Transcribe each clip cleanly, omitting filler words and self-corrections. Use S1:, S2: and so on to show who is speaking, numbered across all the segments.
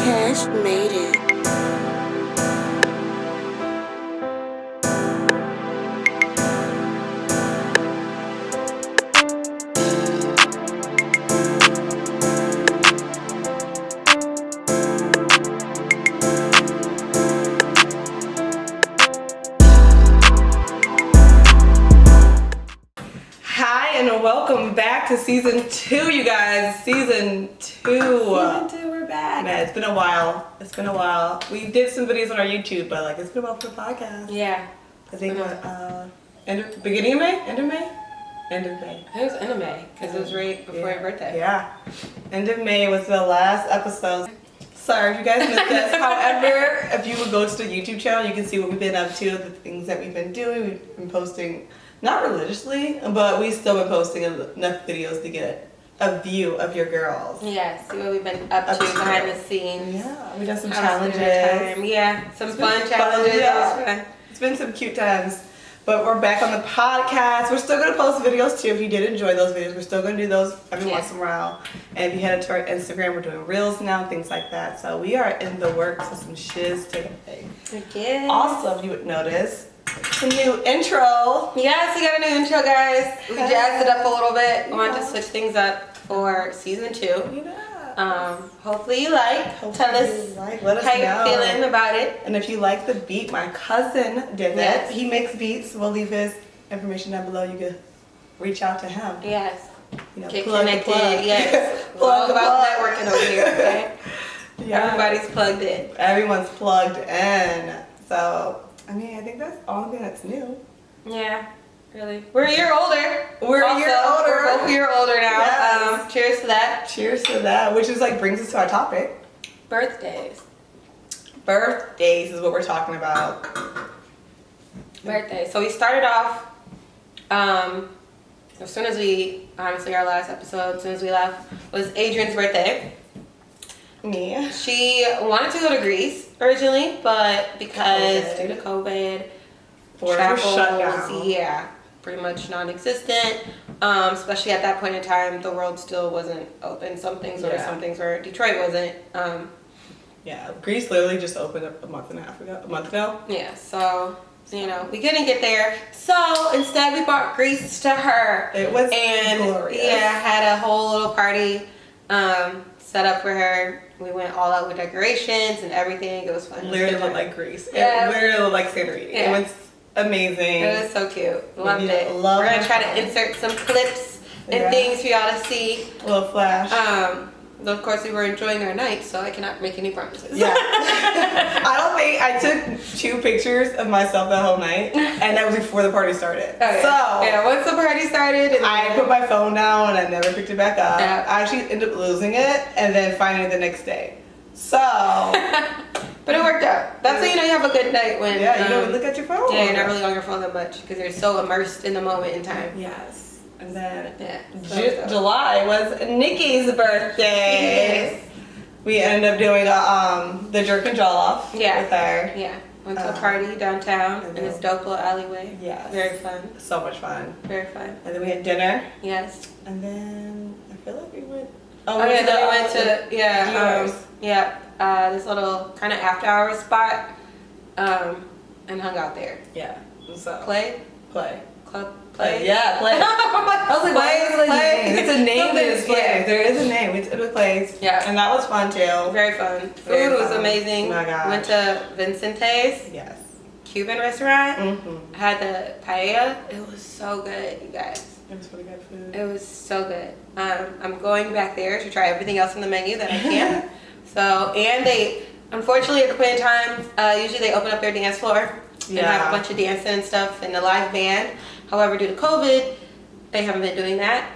S1: Cash made it.
S2: Welcome back to season 2, you guys. Season 2.
S3: Season 2, we're back.
S2: Man, it's been a while. We did some videos on our YouTube, but like it's been a while for the podcast.
S3: Yeah.
S2: I think beginning of May? End of May? End of May.
S3: I think it was end of May because it was right before your birthday.
S2: Yeah. End of May was the last episode. Sorry if you guys missed this. However, if you would go to the YouTube channel, you can see what we've been up to, the things that we've been doing. We've been posting. Not religiously, but we still been posting enough videos to get a view of your girls.
S3: Yeah, see what we've been up to behind the scenes.
S2: Yeah, we done some challenges.
S3: Yeah, some fun challenges.
S2: Yeah. It's been some cute times. But we're back on the podcast. We're still going to post videos too. If you did enjoy those videos, we're still going to do those every once in a while. And if you head to our Instagram, we're doing reels now, things like that. So we are in the works of some shiz today.
S3: Okay.
S2: Also, if you would notice, a new intro.
S3: Yes, we got a new intro, guys. We jazzed it up a little bit. We wanted to switch things up for season 2.
S2: Yeah.
S3: Hopefully you like. Tell us
S2: Let us
S3: how
S2: know.
S3: you're feeling about it.
S2: And if you like the beat, my cousin did
S3: Yes.
S2: it. He makes beats. We'll leave his information down below. You can reach out to him.
S3: Yes.
S2: You know,
S3: Get
S2: plug
S3: connected.
S2: the plug.
S3: Yes. We're all about networking over here, okay?
S2: Yeah.
S3: Everybody's plugged in.
S2: Everyone's plugged in. So, I mean, I think that's the only thing that's new.
S3: Yeah, really. We're a year older.
S2: We're a year older.
S3: We're both a year older now.
S2: Yes.
S3: Cheers to that.
S2: Cheers to that. Which is like brings us to our topic.
S3: Birthdays.
S2: Birthdays is what we're talking about.
S3: Birthdays. So we started off, as soon as we, honestly, our last episode, as soon as we left, was Adrian's birthday.
S2: Me.
S3: She wanted to go to Greece originally, but because due to COVID,
S2: Borders were shut down.
S3: Yeah, pretty much non-existent. Especially at that point in time, the world still wasn't open. Some things were, some things were. Detroit wasn't.
S2: Yeah, Greece literally just opened up a month ago.
S3: Yeah, so you know we couldn't get there. So instead, we brought Greece to her.
S2: It was glorious.
S3: Yeah, had a whole little party set up for her. We went all out with decorations and everything. It was fun.
S2: Literally looked like Greece.
S3: Yeah.
S2: It literally looked like Santorini.
S3: Yeah.
S2: It was amazing.
S3: It was so cute. Loved it. We're
S2: Love
S3: gonna try to insert some clips and things for y'all to see.
S2: A little flash.
S3: Though of course we were enjoying our night, so I cannot make any promises.
S2: Yeah. I took 2 pictures of myself that whole night, and that was before the party started.
S3: Oh, yeah.
S2: So
S3: yeah, once the party started, and
S2: I put my phone down and I never picked it back up.
S3: Yeah.
S2: I actually ended up losing it and then finding it the next day. So
S3: but it worked out. That's how you know you have a good night when
S2: you don't look at your phone.
S3: Yeah, you're not really on your phone that much because you're so immersed in the moment in time.
S2: Yes. And then
S3: July
S2: was Nikki's birthday.
S3: Yes.
S2: We ended up doing the jerk and jollof with her.
S3: Yeah. Went to a party downtown in this dope little alleyway.
S2: Yeah.
S3: Very fun.
S2: So much fun.
S3: Very fun.
S2: And then we had dinner.
S3: Yes.
S2: And then I feel like we went.
S3: Then we went to this little kind of after hours spot, and hung out there.
S2: Yeah. So
S3: Play.
S2: Play.
S3: Club.
S2: Play. Yeah, Play. I was like, why is it Play? It's a name to this place. Yeah. There is a name. We took a place.
S3: Yeah.
S2: And that was fun too.
S3: Very fun. Food was amazing.
S2: Oh my gosh.
S3: Went to Vincente's.
S2: Yes.
S3: Cuban restaurant.
S2: Mm-hmm.
S3: Had the paella. It was so good, you guys.
S2: It was really good food.
S3: It was so good. I'm going back there to try everything else on the menu that I can. And they, unfortunately, at the point in time, usually they open up their dance floor and have a bunch of dancing and stuff and a live band. However, due to COVID, they haven't been doing that,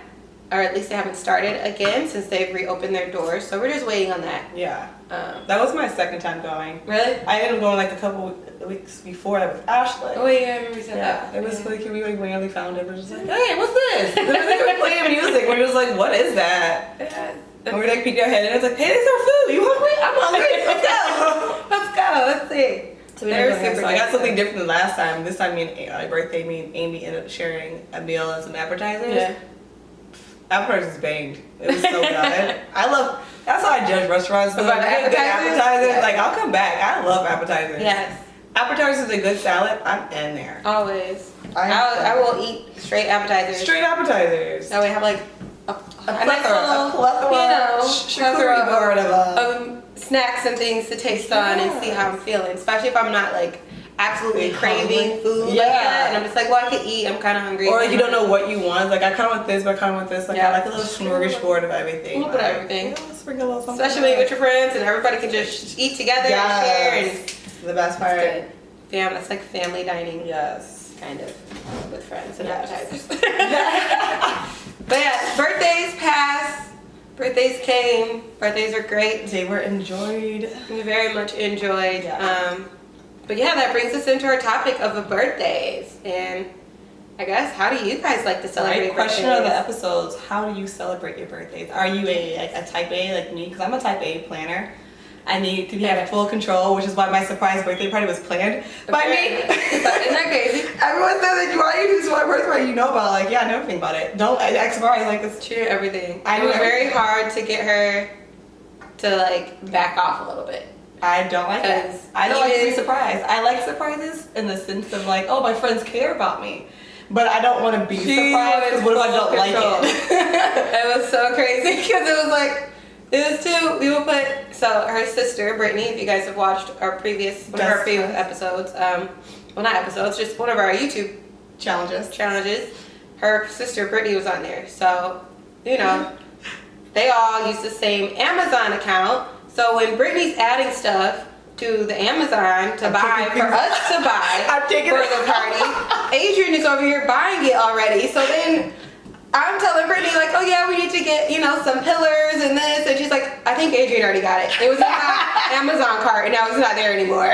S3: or at least they haven't started again since they've reopened their doors. So we're just waiting on that.
S2: Yeah. That was my second time going.
S3: Really?
S2: I ended up going like a couple weeks before that with Ashley.
S3: Oh yeah, I remember you said that.
S2: It was like we randomly found it. We're just like, hey, what's this? And then they were playing music. We're just like, what is that?
S3: Yeah.
S2: And we're like peeked our head and it's like, hey, there's our food. You hungry? I'm hungry. Let's go.
S3: Let's go. Let's see.
S2: So I got something different than last time. This time, my birthday, me and Amy ended up sharing a meal and some appetizers.
S3: Yeah.
S2: appetizers banged. It was so good. That's how I judge restaurants. So
S3: About
S2: if they get good
S3: appetizers?
S2: appetizers,
S3: Yeah.
S2: like I'll come back. I love appetizers.
S3: Yes.
S2: Appetizers is a good salad. I'm in there.
S3: Always.
S2: I
S3: I will eat straight appetizers.
S2: Straight appetizers.
S3: That way I have like a
S2: plethora,
S3: nice little,
S2: a plethora,
S3: you know,
S2: charcuterie board
S3: of snacks and things to taste on and see how I'm feeling. Especially if I'm not like absolutely
S2: Big
S3: craving
S2: hungry.
S3: food like
S2: Yeah.
S3: that. And I'm just like, well, I could eat. I'm kind of hungry.
S2: Or like you don't know what you want. Like I kind of want this, but I kind of want this. Like
S3: Yeah.
S2: I like a little smorgasbord of everything.
S3: A little bit of
S2: Like,
S3: everything.
S2: yeah, sprinkle a little something.
S3: Especially when you're with your friends and everybody can just eat together and share. And
S2: The best part.
S3: good. That's like family dining.
S2: Yes.
S3: Kind of. With friends and
S2: Yes.
S3: appetizers. But yeah, birthdays pass. Birthdays came. Birthdays are great.
S2: They were enjoyed.
S3: Very much enjoyed.
S2: Yeah.
S3: But yeah, that brings us into our topic of the birthdays. And I guess, how do you guys like to celebrate
S2: Right question of the
S3: birthdays?
S2: episodes: how do you celebrate your birthdays? Are you a type A like me? Because I'm a type A planner. I need to have full control, which is why my surprise birthday party was planned by me.
S3: Isn't that crazy?
S2: Everyone says that why you do this my birthday party, you know about it. Like, yeah, I know everything about it. Don't ask Mari like this.
S3: She knew everything.
S2: I
S3: It
S2: knew
S3: was very
S2: everything.
S3: hard to get her to like back off a little bit.
S2: I don't like that.
S3: Because
S2: I don't like to be
S3: even-
S2: surprised. I like surprises in the sense of like, oh, my friends care about me. But I don't want to be surprised because what if I don't like it?
S3: It was so crazy because it was like, it was two, we would put, so her sister, Brittany, if you guys have watched one of our previous episodes, well not episodes, just one of our YouTube challenges, her sister Brittany was on there. So, you know, they all use the same Amazon account. So when Brittany's adding stuff to the Amazon to buy, for us to buy
S2: I'm taking
S3: for
S2: it.
S3: the party, Adrian is over here buying it already. So then I'm telling Brittany like, oh yeah, we need to get, you know, some pillars and this. And she's like, I think Adrian already got it. It was in my Amazon cart and now it's not there anymore.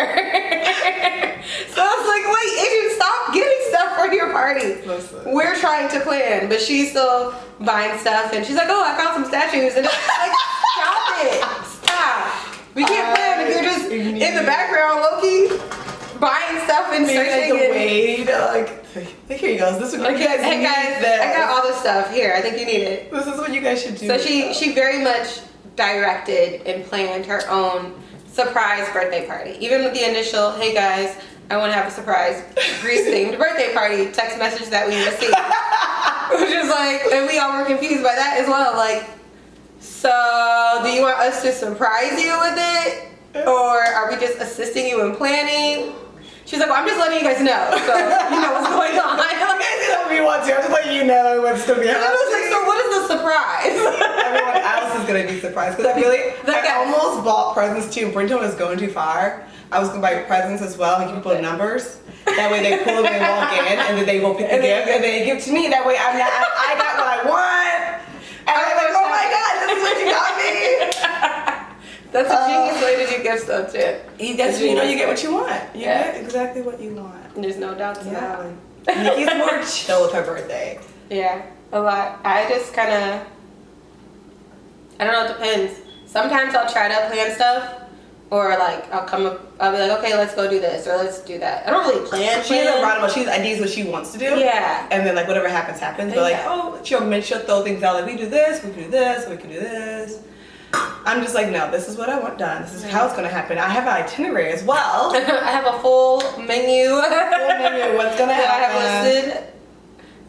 S3: So I was like, wait, Adrian, stop getting stuff for your party.
S2: Listen.
S3: We're trying to plan, but she's still buying stuff. And she's like, oh, I found some statues. And I'm like, stop it. Stop. We can't plan if you're just in the background, low-key, buying stuff and
S2: Maybe
S3: searching.
S2: like the wait, like here you go. This is what
S3: Like,
S2: you guys
S3: hey
S2: need.
S3: guys,
S2: this.
S3: I got all this stuff here. I think you need it.
S2: This is what you guys should do.
S3: So she very much directed and planned her own surprise birthday party. Even with the initial, hey guys, I want to have a surprise Grease-themed birthday party text message that we received. Which is like, and we all were confused by that as well. Like, so do you want us to surprise you with it? Or are we just assisting you in planning? She's like, well, I'm just letting you guys know. So you know what's going on.
S2: You guys can help me want to. I'm just letting you know what's going to be
S3: And I was like, so what is the surprise?
S2: Everyone else is going to be surprised because I feel like I almost bought presents too. Brinton was going too far. I was going to buy presents as well and give people numbers. That way they pull them and walk in and then they will pick the gift and then they give it to me. That way I got what I want. And I'm like, oh my God, this is what you got me.
S3: That's a genius way to do gifts though too.
S2: You get what you want. You
S3: Yeah.
S2: get exactly what you want.
S3: There's no doubt to that one.
S2: Nikki's more chill with her birthday.
S3: Yeah, a lot. I just kind of, I don't know, it depends. Sometimes I'll try to plan stuff, or like I'll be like, okay, let's go do this, or let's do that. I don't really plan.
S2: She has a roundabout. She has ideas what she wants to do.
S3: Yeah.
S2: And then like whatever happens, happens. But like, oh, she'll throw things out like we do this, we can do this, we can do this. I'm just like, no, this is what I want done. This is how it's gonna happen. I have an itinerary as well.
S3: I have a full menu.
S2: What's gonna
S3: that
S2: happen?
S3: I have listed.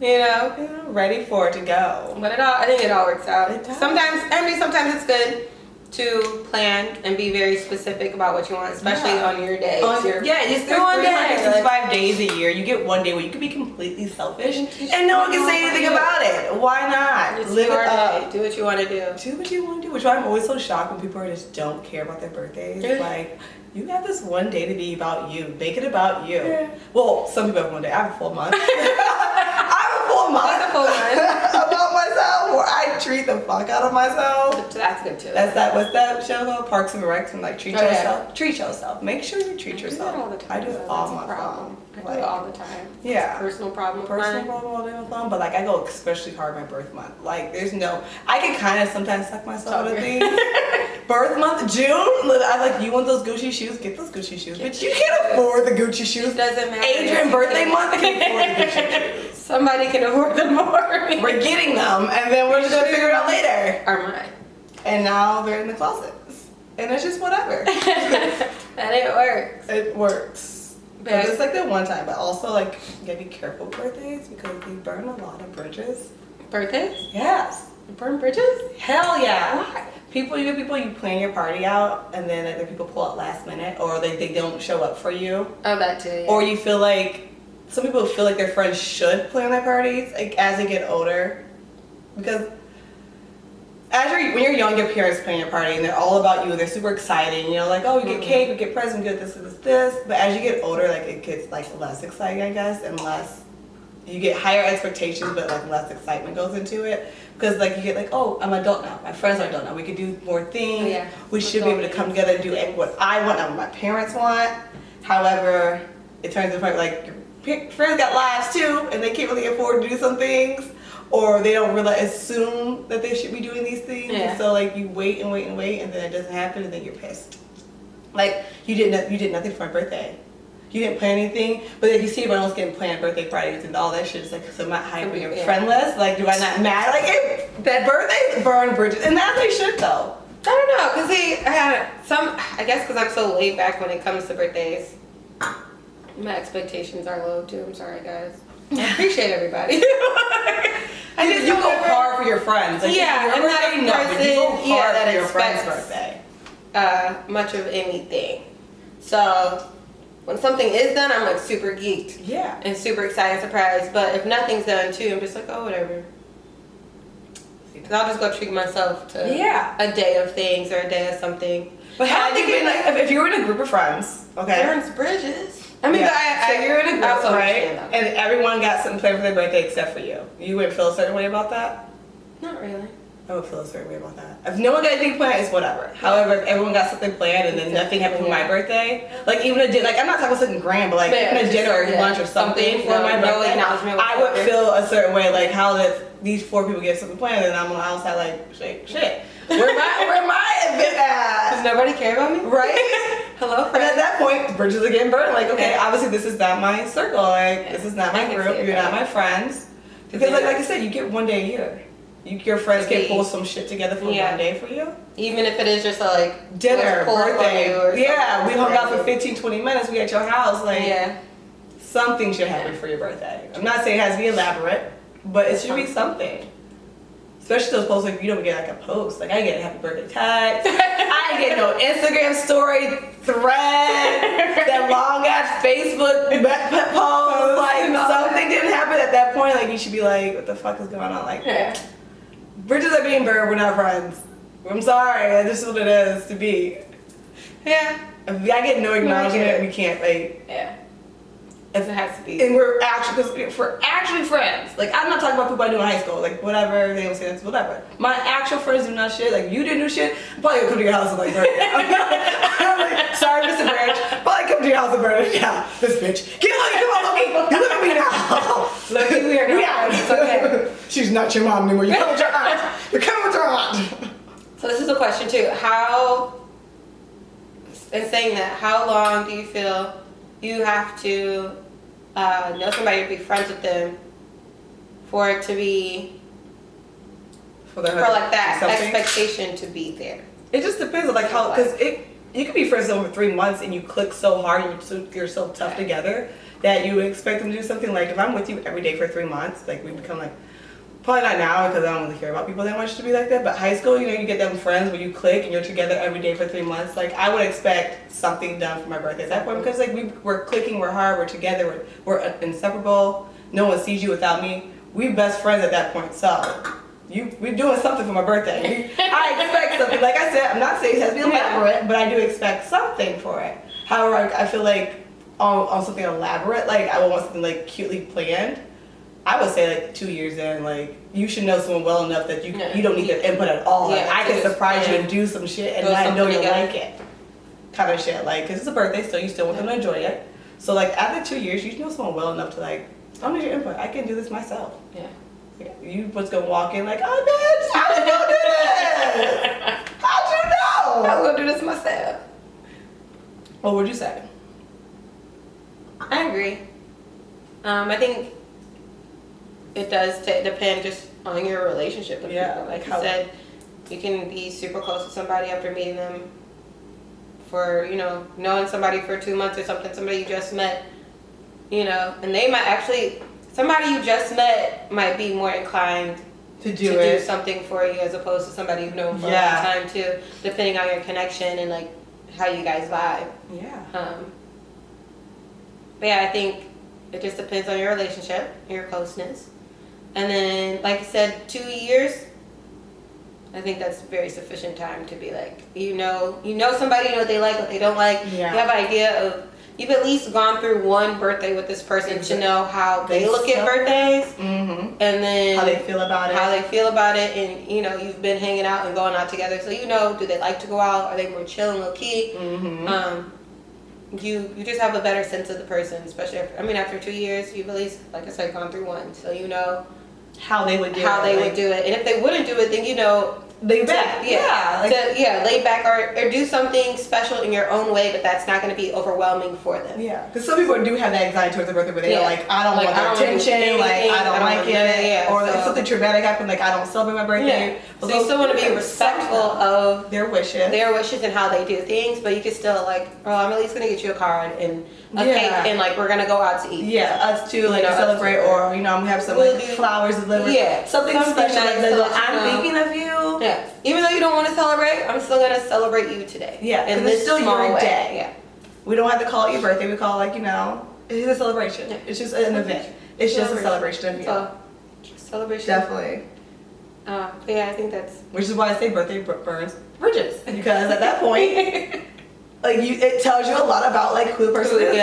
S3: You know,
S2: ready for it to go.
S3: but I think it all works out.
S2: It does.
S3: Sometimes it's good to plan and be very specific about what you want, especially on your day.
S2: Just
S3: Your
S2: there's
S3: one day.
S2: 365 days a year. You get one day where you can be completely selfish and no one can say anything about it. Why not?
S3: It's
S2: Live
S3: your
S2: it up.
S3: day. Do what you want to do.
S2: Do what you want to do, which I'm always so shocked when people just don't care about their birthdays.
S3: Yeah.
S2: Like, you have this one day to be about you. Make it about you.
S3: Yeah.
S2: Well, some people have one day. I have a full month. I have a full month.
S3: A full month.
S2: About myself, where I treat the fuck out of myself.
S3: That's good too.
S2: What's that show called? Parks and Recs, and like treat
S3: Oh, yeah.
S2: yourself. Treat yourself. Make sure you treat yourself.
S3: I do that all the time.
S2: I do it all
S3: That's a
S2: month
S3: problem.
S2: long.
S3: I do it all the time.
S2: Yeah.
S3: Personal problem.
S2: Personal problem all day long, but like I go especially hard my birth month. Like there's no, I can kind of sometimes suck myself into things. Birth month, June, I like, you want those Gucci shoes? Get those Gucci shoes. But you can't afford the Gucci shoes.
S3: It doesn't matter.
S2: Adrian birthday month, I can afford the Gucci shoes.
S3: Somebody can afford them more.
S2: We're getting them, and then we're just gonna figure it out later.
S3: Or mine.
S2: And now they're in the closets, and it's just whatever.
S3: And it works.
S2: It works. But it's like the one time, but also like you gotta be careful with birthdays because we burn a lot of bridges.
S3: Birthdays?
S2: Yes.
S3: You burn bridges?
S2: Hell yeah.
S3: Why?
S2: You plan your party out, and then other people pull out last minute, or they don't show up for you.
S3: Oh, that too. Yeah.
S2: Or you feel like some people feel like their friends should plan their parties like as they get older, because when you're young, your parents plan your party and they're all about you and they're super exciting. You know, like, oh, we get cake, we get presents, we get this. But as you get older, like it gets like less exciting, I guess, and less. You get higher expectations, but like less excitement goes into it because like you get like, oh, I'm an adult now. My friends are adult now. We can do more things.
S3: Yeah.
S2: We should be able to come together and do what I want and what my parents want. However, it turns into like your friends got lives too, and they can't really afford to do some things, or they don't really assume that they should be doing these things.
S3: Yeah.
S2: So like you wait, and then it doesn't happen, and then you're pissed. Like you did nothing for my birthday. You didn't plan anything, but if you see everyone else getting planned birthday parties and all that shit, it's like, so am I high on your friend list? Like, do I not matter? Like, that birthdays burn bridges, and that's they should though.
S3: I don't know, cause I guess because I'm so laid back when it comes to birthdays. My expectations are low too. I'm sorry, guys. I appreciate everybody.
S2: You go hard for your friends. Like,
S3: yeah, I'm not a person.
S2: You go hard
S3: that
S2: for your friend's
S3: expects
S2: birthday.
S3: Much of anything. So when something is done, I'm like super geeked.
S2: Yeah.
S3: And super excited, surprised. But if nothing's done too, I'm just like, oh, whatever. Because I'll just go treat myself to a day of things or a day of something.
S2: But how do you been like if you were in a group of friends? Okay.
S3: Burns bridges. I mean,
S2: so you're in a group,
S3: also
S2: right?
S3: understand that.
S2: And everyone got something planned for their birthday except for you. You wouldn't feel a certain way about that?
S3: Not really.
S2: I would feel a certain way about that. If no one got anything planned, it's whatever. However, if everyone got something planned and then nothing happened for my birthday, like even a dinner, like I'm not talking about something grand, but like even a dinner or lunch or something for my birthday, I would feel a certain way. Like how did these 4 people get something planned and I'm on the outside like shit. Where my event at?
S3: Does nobody care about me?
S2: Right?
S3: Hello,
S2: And at that point, bridges are getting burned. Like, okay, obviously this is not my circle. Like, this is not my group. You're not my friends. Because, like I said, you get one day a year. Your friends can pull some shit together for one day for you.
S3: Even if it is just like
S2: dinner, birthday. Yeah, we hung out for
S3: crazy.
S2: 15, 20 minutes. We at your house. Like, something should happen for your birthday. I'm not saying it has to be elaborate, but it should be something. Especially those posts like you don't get like a post. Like I get a happy birthday text. I ain't get no Instagram story thread, that long ass Facebook post. Like something didn't happen at that point. Like you should be like, what the fuck is going on? Like bridges are being burned. We're not friends. I'm sorry. This is what it is to be.
S3: Yeah.
S2: If I get no acknowledgement, we can't like.
S3: Yeah. If it has to be.
S2: And we're actually friends. Like, I'm not talking about people I knew in high school. Like, whatever, they don't say that's whatever. My actual friends do not shit. Like, you didn't do shit, I'm probably gonna come to your house and like burn it down. I'm like, sorry, Mr. Branch. Probably come to your house and burn it down. This bitch. Come on, Loki. Look at me now.
S3: Loki, we are not. It's okay.
S2: She's not your mom anymore. You're coming with your aunt. You're coming with your aunt.
S3: So this is a question too. In saying that, how long do you feel you have to know somebody to be friends with them for it to be for like that expectation to be there?
S2: It just depends on like how, because you could be friends over 3 months and you click so hard and you're so tough together that you expect them to do something. Like if I'm with you every day for 3 months, like we become like, probably not now because I don't really care about people that much to be like that, but high school, you know, you get them friends where you click and you're together every day for 3 months. Like I would expect something done for my birthday at that point because like we're clicking, we're hard, we're together, we're inseparable. No one sees you without me. We're best friends at that point. So we're doing something for my birthday. I expect something. Like I said, I'm not saying it has to be elaborate, but I do expect something for it. However, I feel like on something elaborate, like I would want something like cutely planned. I would say like 2 years in, like you should know someone well enough that you don't need their input at all. Like I can surprise you and do some shit and I know you'll like it. Kind of shit. Like, cause it's a birthday, so you still want them to enjoy it. So like after 2 years, you should know someone well enough to like, I don't need your input. I can do this myself.
S3: Yeah.
S2: You was gonna walk in like, oh bitch, how you gonna do this? How'd you know?
S3: I'm gonna do this myself.
S2: What would you say?
S3: I agree. I think it does depend just on your relationship with
S2: Yeah,
S3: people. Like you
S2: how-
S3: said, you can be super close with somebody after meeting them for, you know, knowing somebody for 2 months or something, somebody you just met, you know, and they might actually, somebody you just met might be more inclined
S2: to do
S3: something for you as opposed to somebody you've known for a long
S2: Yeah.
S3: time too, depending on your connection and like how you guys vibe.
S2: Yeah.
S3: But yeah, I think it just depends on your relationship, your closeness. And then, like you said, 2 years, I think that's very sufficient time to be like, you know somebody, you know what they like, what they don't like.
S2: Yeah.
S3: You have an idea of, you've at least gone through one birthday with this person to know how they look at birthdays.
S2: Mm-hmm.
S3: And then
S2: How they feel about it.
S3: And you know, you've been hanging out and going out together, so you know, do they like to go out? Are they more chill and low key?
S2: Mm-hmm.
S3: You just have a better sense of the person, especially after 2 years, you've at least, like I said, gone through one, so you know
S2: How they would do
S3: it. And if they wouldn't do it, then you know,
S2: lay back.
S3: lay back or do something special in your own way, but that's not going to be overwhelming for them.
S2: Yeah, because some people do have that anxiety towards their birthday where they're like, I don't want their attention, I don't like it, or if something traumatic happened, like I don't celebrate my birthday.
S3: Yeah. So you still want to be respectful of
S2: their wishes
S3: and how they do things, but you can still like, I'm at least going to get you a card and a cake, and like we're going to go out to eat.
S2: Yeah, us too, like celebrate, or I'm gonna have some flowers delivered. Yeah, something special. Nice, I'm thinking of you.
S3: Yeah, even though you don't want to celebrate, I'm still gonna celebrate you today.
S2: Yeah,
S3: and it's still your
S2: day.
S3: Yeah,
S2: we don't have to call it your birthday. We call it it's a celebration. Yeah. It's just an event. It's just a celebration of you. So,
S3: celebration.
S2: Definitely.
S3: But yeah, I think that's.
S2: Which is why I say birthday burns bridges, because at that point. It tells you a lot about who the person is.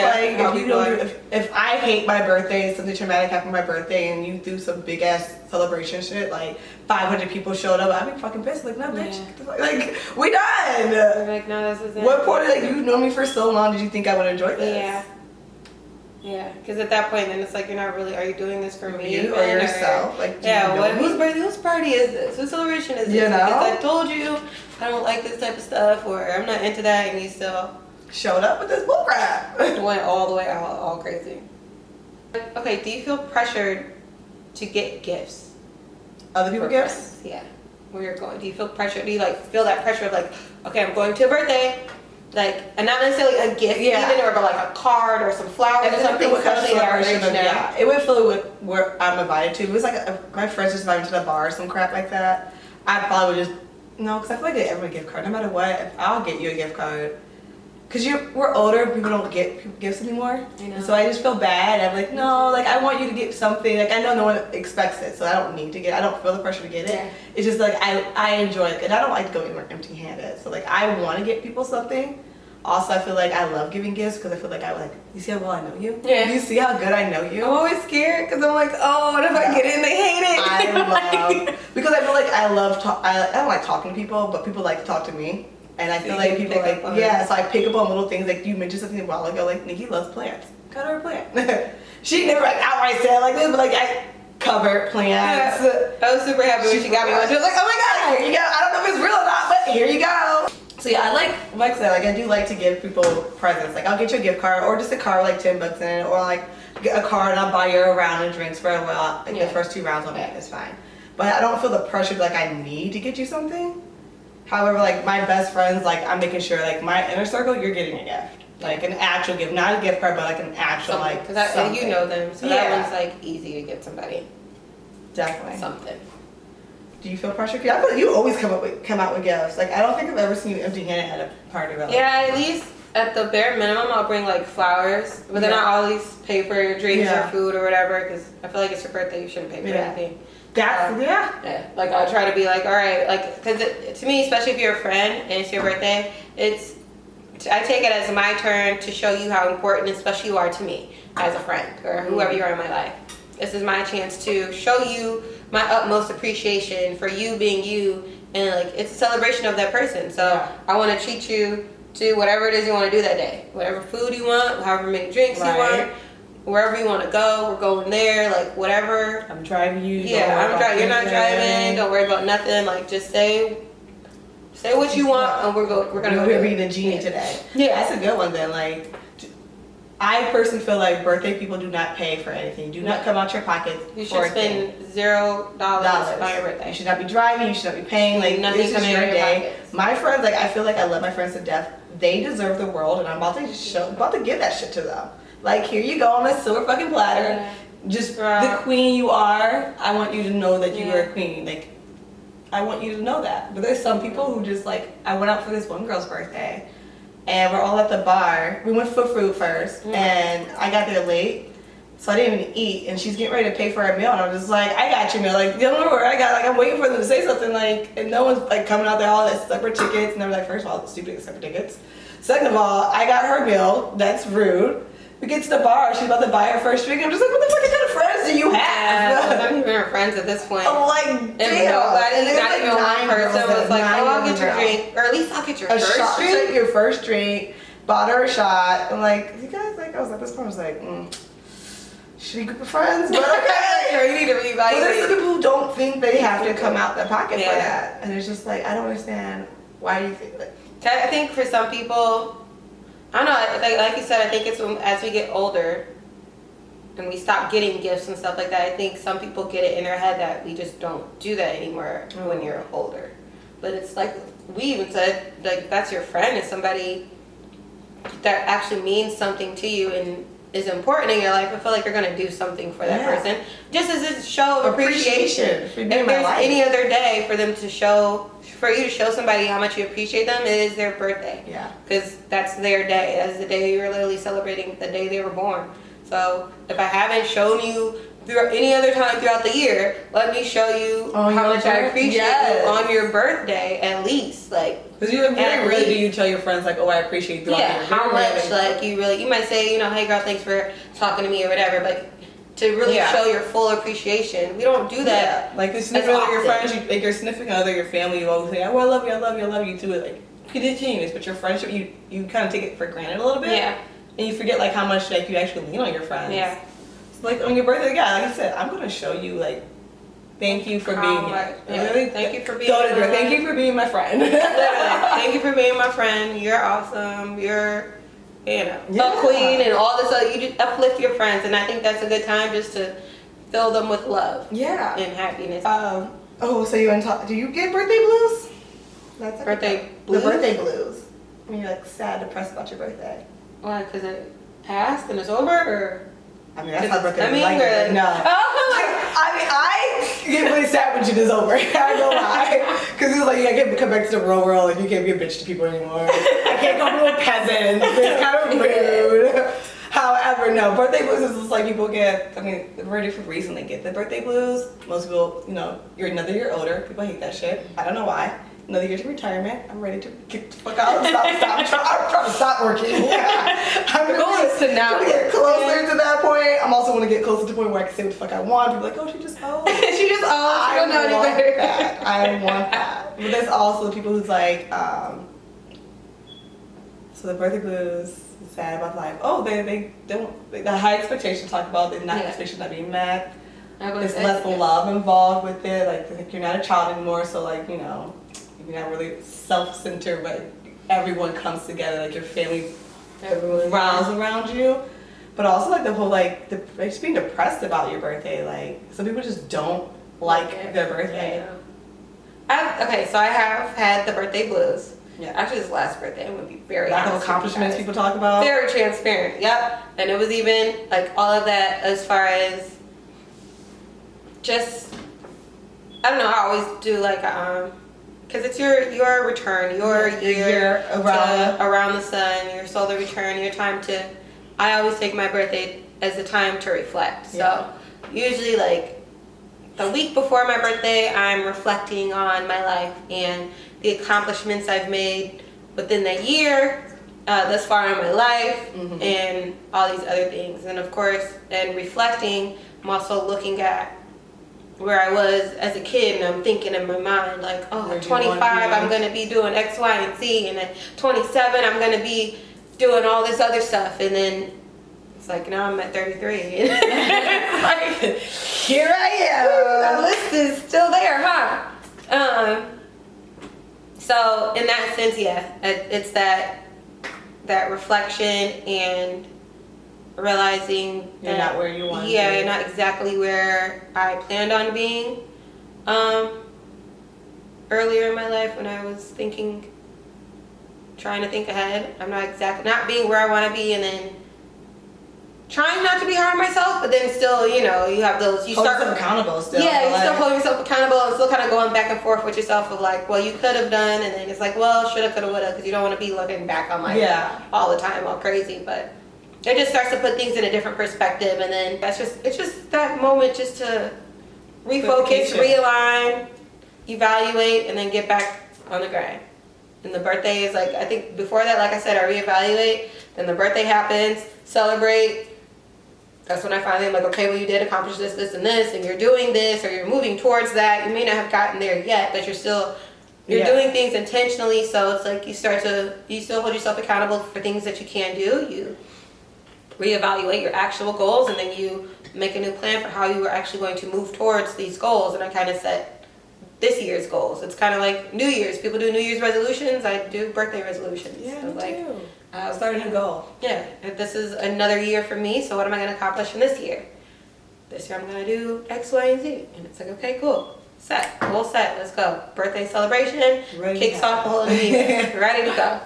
S2: If I hate my birthday, something traumatic happened on my birthday, and you do some big ass celebration shit, 500 people showed up, I'd be fucking pissed. No, bitch, we done.
S3: We're no, this isn't.
S2: What point? You've known me for so long. Did you think I would enjoy this?
S3: Yeah, because at that point, then it's you're not really. Are you doing this for me
S2: or yourself?
S3: Whose party is this? Whose celebration is this?
S2: You know?
S3: Because I told you I don't like this type of stuff, or I'm not into that, and you still
S2: showed up with this bullcrap.
S3: Went all the way out, all crazy. Okay, do you feel pressured to get gifts?
S2: Other people gifts?
S3: Friends? Yeah. Where you're going? Do you feel pressure? Do you feel that pressure of okay, I'm going to a birthday, and not necessarily a gift even, or a card or some flowers or something. Especially
S2: it would fill with where I'm invited to. It was my friends just invited me to the bar or some crap like that. I probably would just because I feel like everyone a gift card. No matter what, I'll get you a gift card. Because we're older, people don't get gifts anymore. I know. So I just feel bad. I'm no, I want you to get something. I know no one expects it, so I don't need to get it. I don't feel the pressure to get it. Yeah. It's just I enjoy it. And I don't like going anywhere empty-handed. So I want to get people something. Also, I feel I love giving gifts because I feel you see how well I know you? Yeah. You see how good I know you?
S3: I'm always scared because I'm what if I get it and they hate it?
S2: I love, because I feel I don't like talking to people, but people like to talk to me. And I feel people so I pick up on little things you mentioned something a while ago, Nikki loves plants. Cut her a plant. She never outright said this, but I cover plants.
S3: Yeah. I was super happy when she got me one. She was oh my god,
S2: here you go. I don't know if it's real or not, but here you go. So yeah, I said, I do like to give people presents. I'll get you a gift card or just a card with $10 in it, or get a card and I'll buy you a round of drinks for the first 2 rounds on it. It's fine. But I don't feel the pressure I need to get you something. However, my best friends, I'm making sure, my inner circle, you're getting a gift. An actual gift. Not a gift card, but an actual,
S3: because you know them, so that one's, easy to get somebody.
S2: Definitely.
S3: Something.
S2: Do you feel pressure? I feel you always come out with gifts. I don't think I've ever seen you empty-handed at a party, really.
S3: Yeah, at least at the bare minimum, I'll bring, flowers. But then I always pay for your drinks or food or whatever, because I feel it's your birthday, you shouldn't pay for anything.
S2: Yeah.
S3: I'll try to be all right, because to me, especially if you're a friend and it's your birthday, I take it as my turn to show you how important and special you are to me as a friend or whoever you are in my life. This is my chance to show you my utmost appreciation for you being you, and it's a celebration of that person. So I want to treat you to whatever it is you want to do that day, whatever food you want, however many drinks you want. Wherever you want to go, we're going there. Whatever.
S2: I'm driving you.
S3: Yeah, I'm driving. You're not driving. Don't worry about nothing. Just say what you want, and we're gonna
S2: go be the genie today.
S3: Yeah,
S2: that's a good one then. I personally feel like birthday people do not pay for anything. Do not come out your pocket.
S3: You
S2: for
S3: should
S2: a thing.
S3: spend $0 on your birthday.
S2: You should not be driving. You should not be paying. Like,
S3: Nothing
S2: this is
S3: coming
S2: your
S3: out of your
S2: day.
S3: pockets.
S2: My friends, like, I feel like I love my friends to death. They deserve the world, and I'm about to give that shit to them. Like, here you go on a silver fucking platter.
S3: Yeah.
S2: Just
S3: Right.
S2: the queen you are. I want you to know that you are a queen. Like, I want you to know that. But there's some people who just like. I went out for this one girl's birthday, and we're all at the bar. We went for fruit first, and I got there late. So I didn't even eat, and she's getting ready to pay for our meal, and I'm just like, I got your meal, like, you don't know where I got, like, I'm waiting for them to say something, like, and no one's, like, coming out there, all that separate tickets, and they're like, first of all, it's stupid, separate tickets. Second of all, I got her meal, that's rude. We get to the bar, she's about to buy her first drink, I'm just like, what the fucking kind of friends do you have?
S3: I'm not even her friends at this point.
S2: I'm like,
S3: If
S2: damn.
S3: nobody,
S2: And there's,
S3: not
S2: like,
S3: even one
S2: 9 girls
S3: person
S2: there,
S3: was like,
S2: 9
S3: oh, I'll get your
S2: girls.
S3: drink, or at least I'll get your
S2: A
S3: first
S2: shot,
S3: drink.
S2: take your first drink, bought her a shot, I'm like, you guys, like, I was at this point, I was like, shitty group of friends, but okay.
S3: Or you need to
S2: But there's some
S3: reevaluate.
S2: people who don't think they have to come out their pocket
S3: Yeah.
S2: for that. And it's just like, I don't understand. Why do you think that?
S3: I think for some people, I don't know, like you said, I think it's as we get older and we stop getting gifts and stuff like that, I think some people get it in their head that we just don't do that anymore when you're older. But it's like, we even said, like, that's your friend, is somebody that actually means something to you and is important in your life. I feel like you're gonna do something for that person, just as a show of appreciation.
S2: For
S3: If
S2: being my
S3: there's
S2: life.
S3: any other day for them to show, for you to show somebody how much you appreciate them, it is their birthday.
S2: Yeah.
S3: Because that's their day. That's the day you're literally celebrating the day they were born. So if I haven't shown you through any other time throughout the year, let me show you
S2: On
S3: how
S2: your
S3: much I appreciate
S2: yes.
S3: you on your birthday, at least. Like,
S2: Because you very
S3: At
S2: rarely do
S3: least.
S2: you tell your friends like, oh, I appreciate you throughout the
S3: yeah,
S2: year.
S3: how
S2: Very
S3: much,
S2: rarely.
S3: like, you might say, you know, hey girl, thanks for talking to me or whatever, but to really
S2: Yeah.
S3: show your full appreciation, we don't do that.
S2: Yeah. Like your significant other, your
S3: often.
S2: friends, like your significant other, your family, you always say, oh, I love you, I love you, I love you too. Like, you did change, but your friendship, you kind of take it for granted a little bit.
S3: Yeah.
S2: And you forget like how much like you actually lean on your friends.
S3: Yeah.
S2: Like on your birthday, yeah, like I said, I'm gonna show you like, thank you for
S3: How
S2: being
S3: much-
S2: here.
S3: yeah.
S2: Really,
S3: Thank you for being
S2: Go to
S3: my
S2: her. Thank you for being my friend.
S3: Literally, thank you for being my friend. You're awesome. You're, you know,
S2: Yeah.
S3: a queen and all this other. You just uplift your friends, and I think that's a good time just to fill them with love
S2: Yeah.
S3: and happiness.
S2: Oh, so you do you get birthday blues? That's like
S3: Birthday blues?
S2: The birthday blues. When you're like sad, depressed about your birthday.
S3: Why? Because it passed and it's over, or
S2: I mean, that's not birthday
S3: I mean,
S2: blues. Like,
S3: or-
S2: no.
S3: Oh,
S2: I get really sad when shit is over. I don't lie. Because it's like, I can't come back to the real world. Like, you can't be a bitch to people anymore. I can't go be with peasants. It's kind of rude. However, no, birthday blues is just like people get, I mean, a very different reason they get the birthday blues. Most people, you know, you're another year older. People hate that shit. I don't know why. Another year to retirement. I'm ready to get the fuck out and I'm trying to stop working. I'm
S3: The goal is to not
S2: get
S3: work.
S2: closer to that point. I'm also want to get closer to the point where I can say what the fuck I want. People are like, oh, she just old.
S3: she just oh, she don't know any
S2: want
S3: better.
S2: that. I want that. But there's also the people who's like, so the birthday blues is sad about life. Oh, they don't, the high expectations talk about the not expectations not being met. There's less love involved with it. Like you're not a child anymore, so like, you know, you're not really self-centered, but everyone comes together, like your family rounds around you. But also like the whole like just being depressed about your birthday. Like some people just don't like their birthday.
S3: Okay, so I have had the birthday blues.
S2: Yeah.
S3: Actually, this last birthday, I'm gonna be very
S2: Lack of
S3: honest with you
S2: accomplishments
S3: guys.
S2: people talk about.
S3: Very transparent. Yep. And it was even like all of that as far as just, I don't know, I always do like because it's your return, your year around the sun, your solar return, your time to, I always take my birthday as a time to reflect. So usually like the week before my birthday, I'm reflecting on my life and the accomplishments I've made within the year, thus far in my life, and all these other things. And of course, and reflecting, I'm also looking at where I was as a kid, and I'm thinking in my mind like, oh, at 25 I'm gonna be doing X, Y, and Z, and at 27 I'm gonna be doing all this other stuff, and then it's like now I'm at 33. It's like,
S2: here I am.
S3: the list is still there, huh? So in that sense, yeah, it's that reflection and realizing
S2: you're not where you want to be.
S3: Yeah, not exactly where I planned on being. Earlier in my life when I was trying to think ahead, I'm not being where I want to be, and then trying not to be hard on myself, but then still, you have those. You start
S2: accountable still.
S3: Yeah, you start holding yourself accountable and still kind of going back and forth with yourself of like, well, you could have done, and then it's like, well, shoulda, coulda, woulda, because you don't want to be looking back on all the time, all crazy. But it just starts to put things in a different perspective, and then it's just that moment just to refocus, realign, evaluate, and then get back on the grind. And the birthday is like, I think before that, like I said, I reevaluate. Then the birthday happens, celebrate. That's when I finally am like, okay, well, you did accomplish this, this, and this, and you're doing this, or you're moving towards that. You may not have gotten there yet, but you're doing things intentionally. So it's like you still hold yourself accountable for things that you can do. You reevaluate your actual goals, and then you make a new plan for how you are actually going to move towards these goals. And I kind of set this year's goals. It's kind of like New Year's. People do New Year's resolutions. I do birthday resolutions.
S2: Yeah,
S3: so
S2: me too. Start a new goal.
S3: Yeah, if this is another year for me, so what am I going to accomplish in this year? This year I'm going to do X, Y, and Z. And it's like, okay, cool. Goal set, let's go. Birthday celebration, kicks off the whole new year. Ready to go.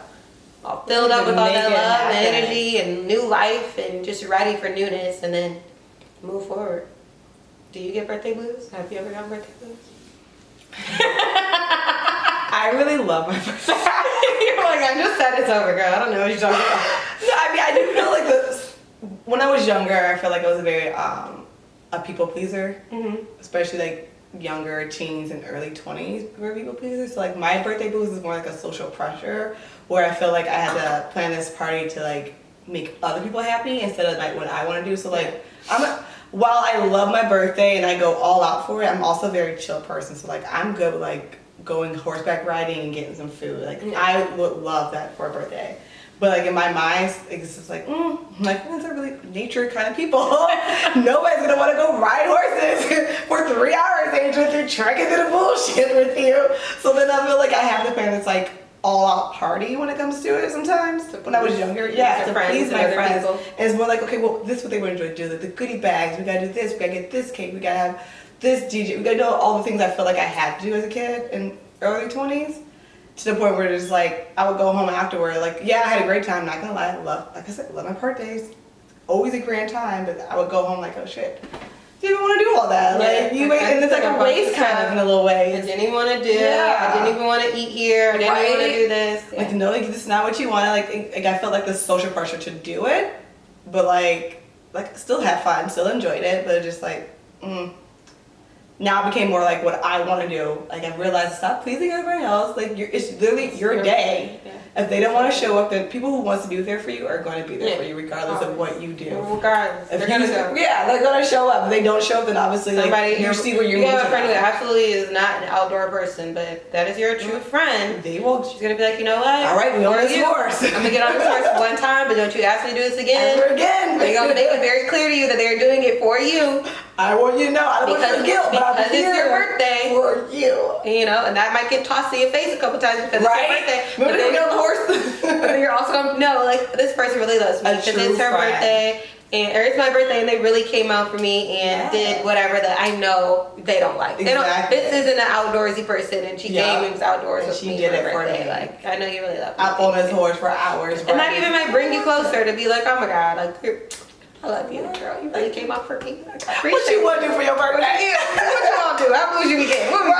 S3: All filled up with all that love and energy and new life and just ready for newness, and then move forward. Do you get birthday blues? Have you ever gotten birthday blues?
S2: I really love my birthday.
S3: You're like, I just said it's over, girl. I don't know what you're talking about.
S2: No, I mean, I do feel like this. When I was younger, I feel like I was a very a people pleaser, especially like younger teens and early 20s were people pleasers. So like my birthday blues is more like a social pressure, where I feel like I had to plan this party to like make other people happy instead of like what I want to do. So like while I love my birthday and I go all out for it, I'm also a very chill person. So like I'm good with like going horseback riding and getting some food. Like I would love that for a birthday. But like in my mind, it's just like, my friends are really nature kind of people. Nobody's gonna want to go ride horses for 3 hours and with you, trekking through the bullshit with you. So then I feel like I have to plan this like all out party when it comes to it sometimes. When I was younger, to please my friends. And it's more like, okay, well, this is what they would enjoy to do. Like the goodie bags, we gotta do this, we gotta get this cake, we gotta have this DJ, we gotta do all the things I feel like I had to do as a kid in early 20s. To the point where it's like, I would go home afterward, like, yeah, I had a great time, not gonna lie, like I said, love my birthdays. Always a grand time, but I would go home like, oh shit. Didn't even want to do all that. Like and it's like a waste kind of in a little way.
S3: I didn't even want to do. I didn't even want to eat here. I didn't even want to do this. Yeah.
S2: Like no, like this is not what you want. Like I felt like the social pressure to do it, but like still had fun, still enjoyed it, but just like now it became more like what I want to do. Like I realized, stop pleasing everybody else. Like it's literally your day. Yeah. If they don't want to show up, then people who wants to be there for you are going to be there for you, regardless of what you do.
S3: Regardless, they're gonna go.
S2: Yeah, they're gonna show up. If they don't show up, then obviously you see where you're.
S3: You have a friend who absolutely is not an outdoor person, but if that is your true friend,
S2: they will.
S3: She's gonna be like, you know what?
S2: All right, we on this horse.
S3: I'm gonna get on this horse one time, but don't you ask me to do this again?
S2: Ever again?
S3: They're gonna make it very clear to you that they're doing it for you.
S2: I want you to know. I don't want you to guilt, but
S3: because it's your birthday
S2: for you.
S3: And that might get tossed in your face a couple times because it's your birthday.
S2: Remember to get on the horse.
S3: But then you're also gonna know, like, this person really loves me because it's her birthday, or it's my birthday, and they really came out for me and did whatever that I know they don't like. Exactly. This isn't an outdoorsy person, and she came and was outdoors with me. She did it for me. Like, I know you really love me.
S2: Up on this horse for hours.
S3: And that even might bring you closer to be like, oh my god, like. I love you, girl. You really came out for me.
S2: What you want to do for your birthday?
S3: What you want to do? How bougie we get? What we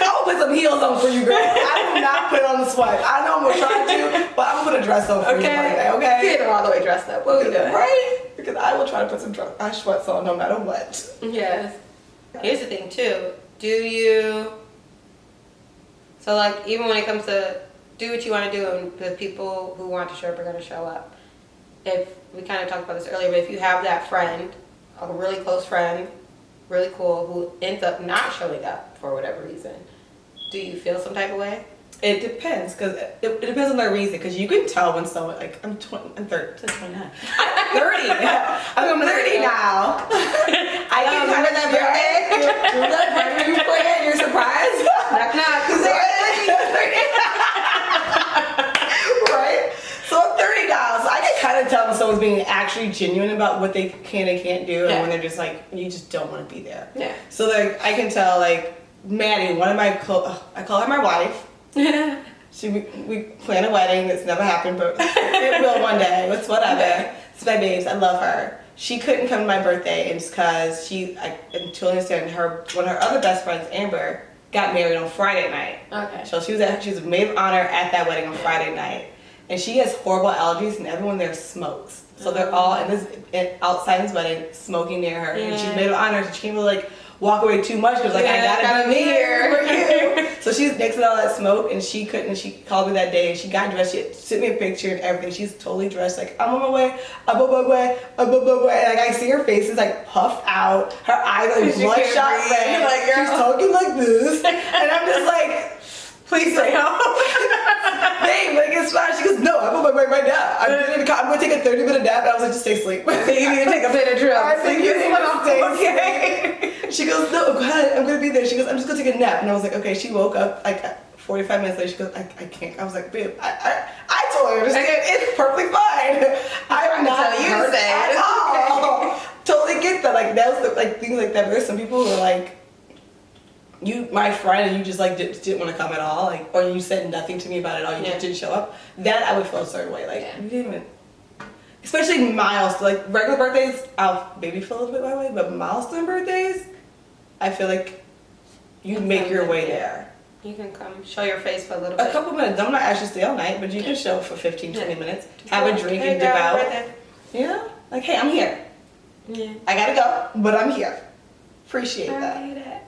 S2: I will put some heels on for you, girl. I will not put on the sweat. I know I'm going to try to, but I'm going to put a dress on for your birthday, okay?
S3: Get her all the way dressed up. What we doing?
S2: Right? Because I will try to put some sweats on no matter what.
S3: Yes. Here's the thing, too. So, like, even when it comes to do what you want to do, and the people who want to show up are going to show up. If we kind of talked about this earlier, but if you have that friend, a really close friend, really cool, who ends up not showing up for whatever reason, do you feel some type of way?
S2: It depends, because it depends on the reason, because you can tell when someone, like, I'm 29. I'm 30. I'm 30 now. I can remember that birthday. Remember that birthday you planned? You're surprised?
S3: Knock, knock. Because they're 30.
S2: Right? So I'm 30 now, so I can kind of tell when someone's being actually genuine about what they can and can't do, and when they're just like, you just don't want to be there.
S3: Yeah.
S2: So like, I can tell like Maddie, one of my I call her my wife. We plan a wedding. It's never happened, but it will one day. It's whatever. It's my babes. I love her. She couldn't come to my birthday, and it's because until I understand, one of her other best friends, Amber, got married on Friday night. Okay. So she was maid of honor at that wedding on Friday night, and she has horrible allergies, and everyone there smokes. So they're all outside this wedding smoking near her, and she's maid of honor, so she can't really like walk away too much because like I gotta be here for you. So she's mixing all that smoke, and she couldn't. And she called me that day, and she got dressed. She sent me a picture and everything. She's totally dressed like I'm on my way, I'm on my way, I'm on my way. And like I see her face is like puffed out, her eyes like bloodshot red, like she's talking like this, and I'm just like, please stay home. Babe, like it's fine. She goes, no, I'm on my way right now. I'm gonna take a 30-minute nap. And I was like, just stay asleep.
S3: So you need to take a Benadryl.
S2: I think you need to stay asleep. She goes, no, go ahead, I'm gonna be there. She goes, I'm just gonna take a nap. And I was like, okay. She woke up like 45 minutes later. She goes, I can't. I was like, babe, I totally understand. It's perfectly fine. I'm not hurt at all. Totally get that. Like that was like things like that. But there's some people who are like, my friend, and you just like didn't want to come at all, like, or you said nothing to me about it all. You just didn't show up. That I would feel a certain way. Like you didn't even. Especially milestone, like regular birthdays, I'll maybe feel a little bit my way, but milestone birthdays, I feel like you make your way there.
S3: You can come show your face for a little bit.
S2: A couple minutes. I'm not actually stay all night, but you can show for 15, 20 minutes. Have a drink and dip out. Yeah, like hey, I'm here. Yeah. I gotta go, but I'm here. Appreciate that.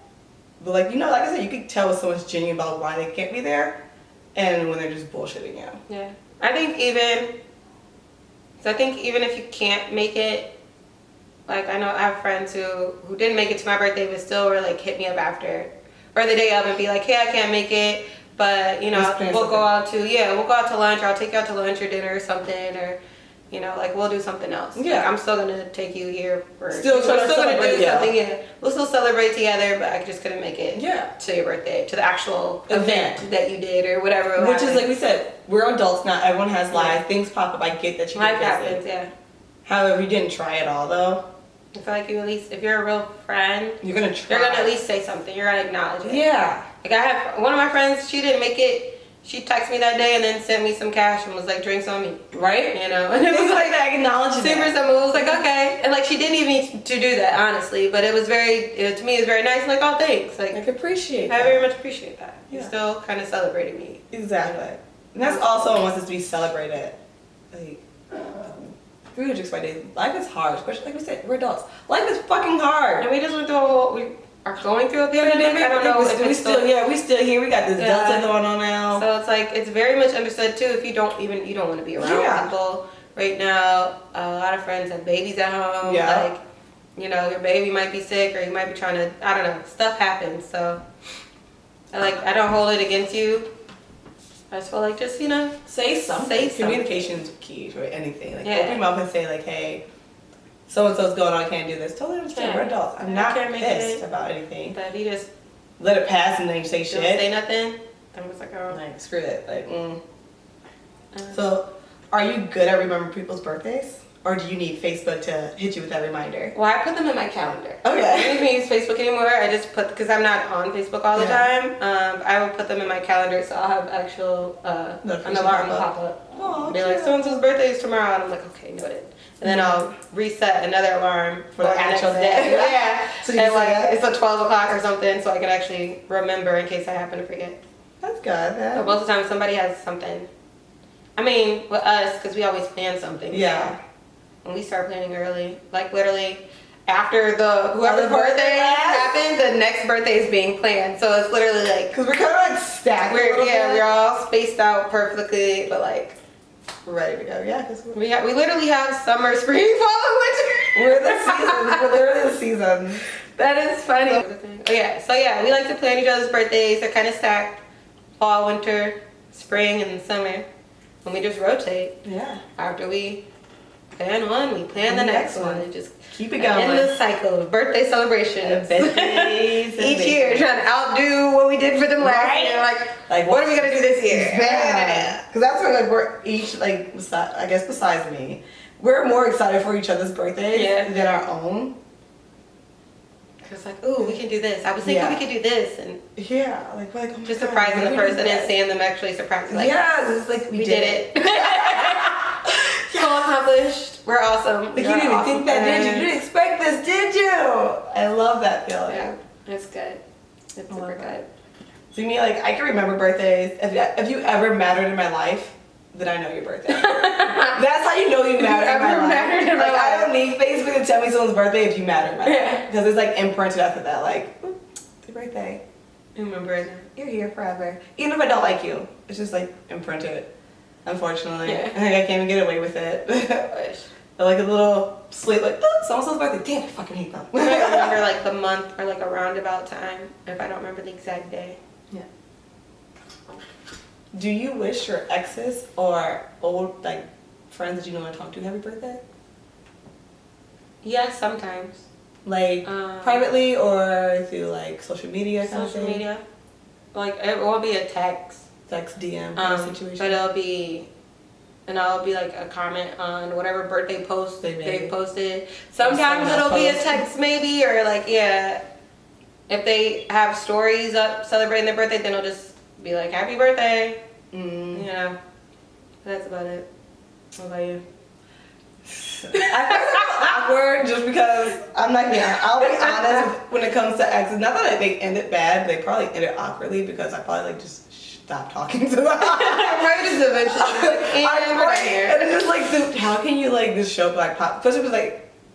S2: But like like I said, you can tell when someone's genuine about why they can't be there, and when they're just bullshitting you.
S3: Yeah, I think even if you can't make it, like I know I have friends who didn't make it to my birthday but still were like hit me up after or the day of and be like, hey, I can't make it, but we'll go out to lunch, or I'll take you out to lunch or dinner or something, or like we'll do something else. Yeah, like, I'm still gonna take you here for we're still gonna do something. Yeah, we'll still celebrate together, but I just couldn't make it. To your birthday, to the actual event that you did or whatever.
S2: Which is like we said, we're adults now. Everyone has lives. Things pop up. I get that you
S3: life happens. Yeah.
S2: However, you didn't try it all though.
S3: I feel like you at least, if you're a real friend,
S2: you're gonna try.
S3: You're gonna at least say something. You're gonna acknowledge it.
S2: Yeah.
S3: Like I have one of my friends. She didn't make it. She texted me that day and then sent me some cash and was like, drinks on me. Right? And it was like that acknowledgement. Super simple. It was like, okay. And like she didn't even need to do that, honestly. But it was to me, it was very nice. I'm like, oh, thanks. Like,
S2: I appreciate that.
S3: I very much appreciate that. Yeah. You still kind of celebrated me.
S2: Exactly. And that's also wants us to be celebrated. Like, 365 days. Life is hard, especially like we said, we're adults. Life is fucking hard.
S3: And we just went through we are going through a pandemic. I don't know if
S2: we still here. We got this Delta going on now.
S3: So it's like it's very much understood too. If you don't want to be around people right now. A lot of friends have babies at home. Yeah. Like, your baby might be sick, or you might be trying to. I don't know. Stuff happens. So I don't hold it against you. I just feel like just
S2: say something. Communication's key to anything. Like open your mouth and say like, hey, so and so's going on, I can't do this. Totally understand. We're adults. I'm not pissed about anything.
S3: But he just
S2: let it pass and then you say shit.
S3: Don't say nothing. I'm just like, oh,
S2: like screw it. Like, So, are you good at remembering people's birthdays? Or do you need Facebook to hit you with that reminder?
S3: Well, I put them in my calendar.
S2: Okay.
S3: I don't even use Facebook anymore. I just because I'm not on Facebook all the time. I will put them in my calendar, so I'll have actual an alarm pop up.
S2: Oh,
S3: be like, so and so's birthday is tomorrow, and I'm like, okay, noted. And then I'll reset another alarm for the actual day. Yeah. So and it's at 12 o'clock or something, so I can actually remember in case I happen to forget.
S2: That's good.
S3: So most of the time, somebody has something. I mean, with us, because we always plan something.
S2: Yeah.
S3: So when we start planning early, like literally after whoever's birthday happened, the next birthday is being planned. So it's literally like,
S2: because we're kind of like stacked.
S3: We're all spaced out perfectly, but like
S2: ready to go. Yeah, because
S3: we literally have summer, spring, fall, and winter.
S2: We're the seasons. We're literally the seasons.
S3: That is funny. So we like to plan each other's birthdays. They're kind of stacked: fall, winter, spring, and summer. And we just rotate.
S2: Yeah.
S3: After we plan one, we plan the next one, and just
S2: keep it going.
S3: In the cycle of birthday celebrations.
S2: Birthdays
S3: Each year, trying to outdo what we did for them last year. Like, what are we gonna do this year?
S2: Yeah, because that's where like we're each like, I guess besides me, we're more excited for each other's birthdays than our own.
S3: It's like, ooh, we can do this. I was thinking we could do this, and
S2: like oh
S3: just surprising the person and seeing them actually surprised. Like,
S2: it's like we did it.
S3: All accomplished. We're awesome.
S2: Like, you didn't even think that, did you? You didn't expect this, did you? I love that feeling.
S3: Yeah, it's good. It's super good.
S2: See me, like, I can remember birthdays. If you ever mattered in my life, then I know your birthday. That's how you know you matter in my life. I don't need Facebook to tell me someone's birthday if you matter in my life. Because it's like imprinted after that, like, your birthday.
S3: Remember it.
S2: You're here forever. Even if I don't like you, it's just like imprinted. Unfortunately, I think I can't even get away with it. Like a little sleep, like, oh, so-and-so's birthday. Damn, I fucking hate them.
S3: I don't remember like the month or like a roundabout time if I don't remember the exact day.
S2: Yeah. Do you wish your exes or old like friends that you don't want to talk to happy birthday?
S3: Yes, sometimes.
S2: Like privately or through like social media?
S3: Social media. Like it won't be a text.
S2: Text DM kind of situation.
S3: But it'll be like a comment on whatever birthday post they posted. Sometimes it'll be a text maybe, or like if they have stories up celebrating their birthday, then it'll just be like happy birthday. You know, that's about it. What about you?
S2: I find it awkward just because I'm like, I'll be honest when it comes to exes. Not that they ended bad, they probably ended awkwardly because I probably like just stop talking to them.
S3: Right, just eventually.
S2: And it's just like, dude, how can you like just show like pop? Especially because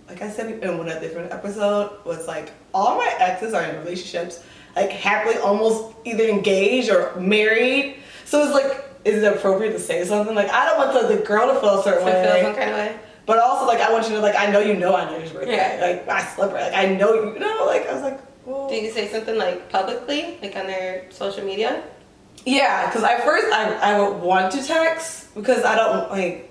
S2: like I said in one of the different episode was like all my exes are in relationships, like happily almost either engaged or married. So it's like, is it appropriate to say something? Like I don't want the girl to feel a certain way.
S3: Feel some kind of way.
S2: But also like I want you to like I know your birthday. Yeah. Like I celebrate. Like I know you know. Like I was like, well.
S3: Did you say something like publicly, like on their social media?
S2: Yeah, because at first I would want to text because I don't like.